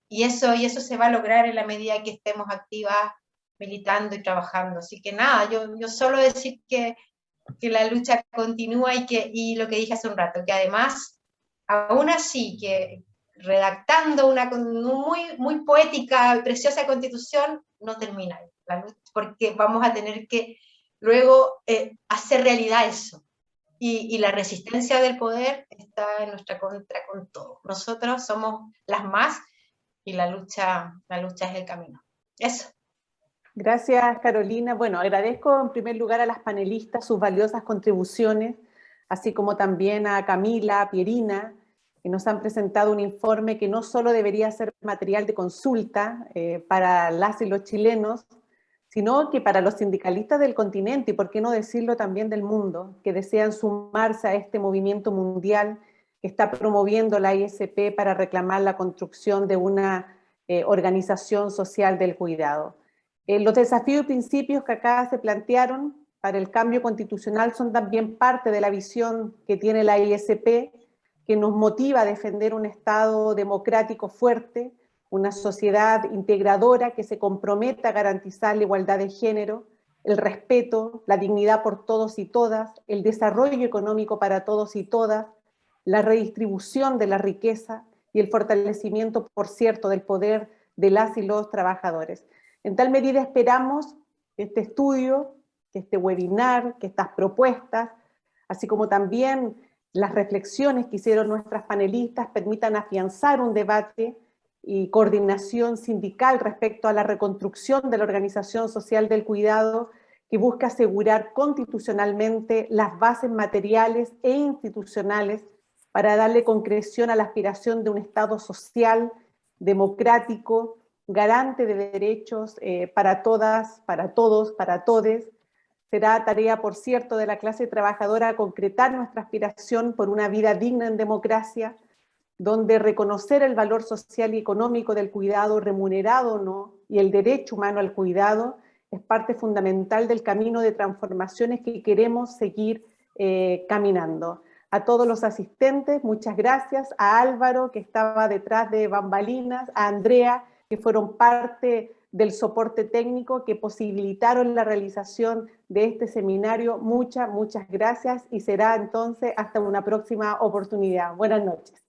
y eso se va a lograr en la medida que estemos activas, militando y trabajando. Así que nada, yo solo decir que la lucha continúa y lo que dije hace un rato, que además, aún así, que redactando una muy, muy poética y preciosa constitución, no termina ahí. porque vamos a tener que luego hacer realidad eso. Y la resistencia del poder está en nuestra contra con todo. Nosotros somos las más y la lucha es el camino. Eso. Gracias, Carolina. Bueno, agradezco en primer lugar a las panelistas sus valiosas contribuciones, así como también a Camila, a Pierina, que nos han presentado un informe que no solo debería ser material de consulta para las y los chilenos, sino que para los sindicalistas del continente, y por qué no decirlo también del mundo, que desean sumarse a este movimiento mundial que está promoviendo la ISP para reclamar la construcción de una organización social del cuidado. Los desafíos y principios que acá se plantearon para el cambio constitucional son también parte de la visión que tiene la ISP, que nos motiva a defender un Estado democrático fuerte, una sociedad integradora que se comprometa a garantizar la igualdad de género, el respeto, la dignidad por todos y todas, el desarrollo económico para todos y todas, la redistribución de la riqueza y el fortalecimiento, por cierto, del poder de las y los trabajadores. En tal medida esperamos que este estudio, que este webinar, que estas propuestas, así como también las reflexiones que hicieron nuestras panelistas permitan afianzar un debate y coordinación sindical respecto a la reconstrucción de la organización social del cuidado que busca asegurar constitucionalmente las bases materiales e institucionales para darle concreción a la aspiración de un Estado social, democrático, garante de derechos para todas, para todos, para todes. Será tarea, por cierto, de la clase trabajadora concretar nuestra aspiración por una vida digna en democracia, donde reconocer el valor social y económico del cuidado, remunerado o no, y el derecho humano al cuidado, es parte fundamental del camino de transformaciones que queremos seguir caminando. A todos los asistentes, muchas gracias. A Álvaro, que estaba detrás de bambalinas, a Andrea, que fueron parte del soporte técnico, que posibilitaron la realización de este seminario. Muchas gracias y será entonces hasta una próxima oportunidad. Buenas noches.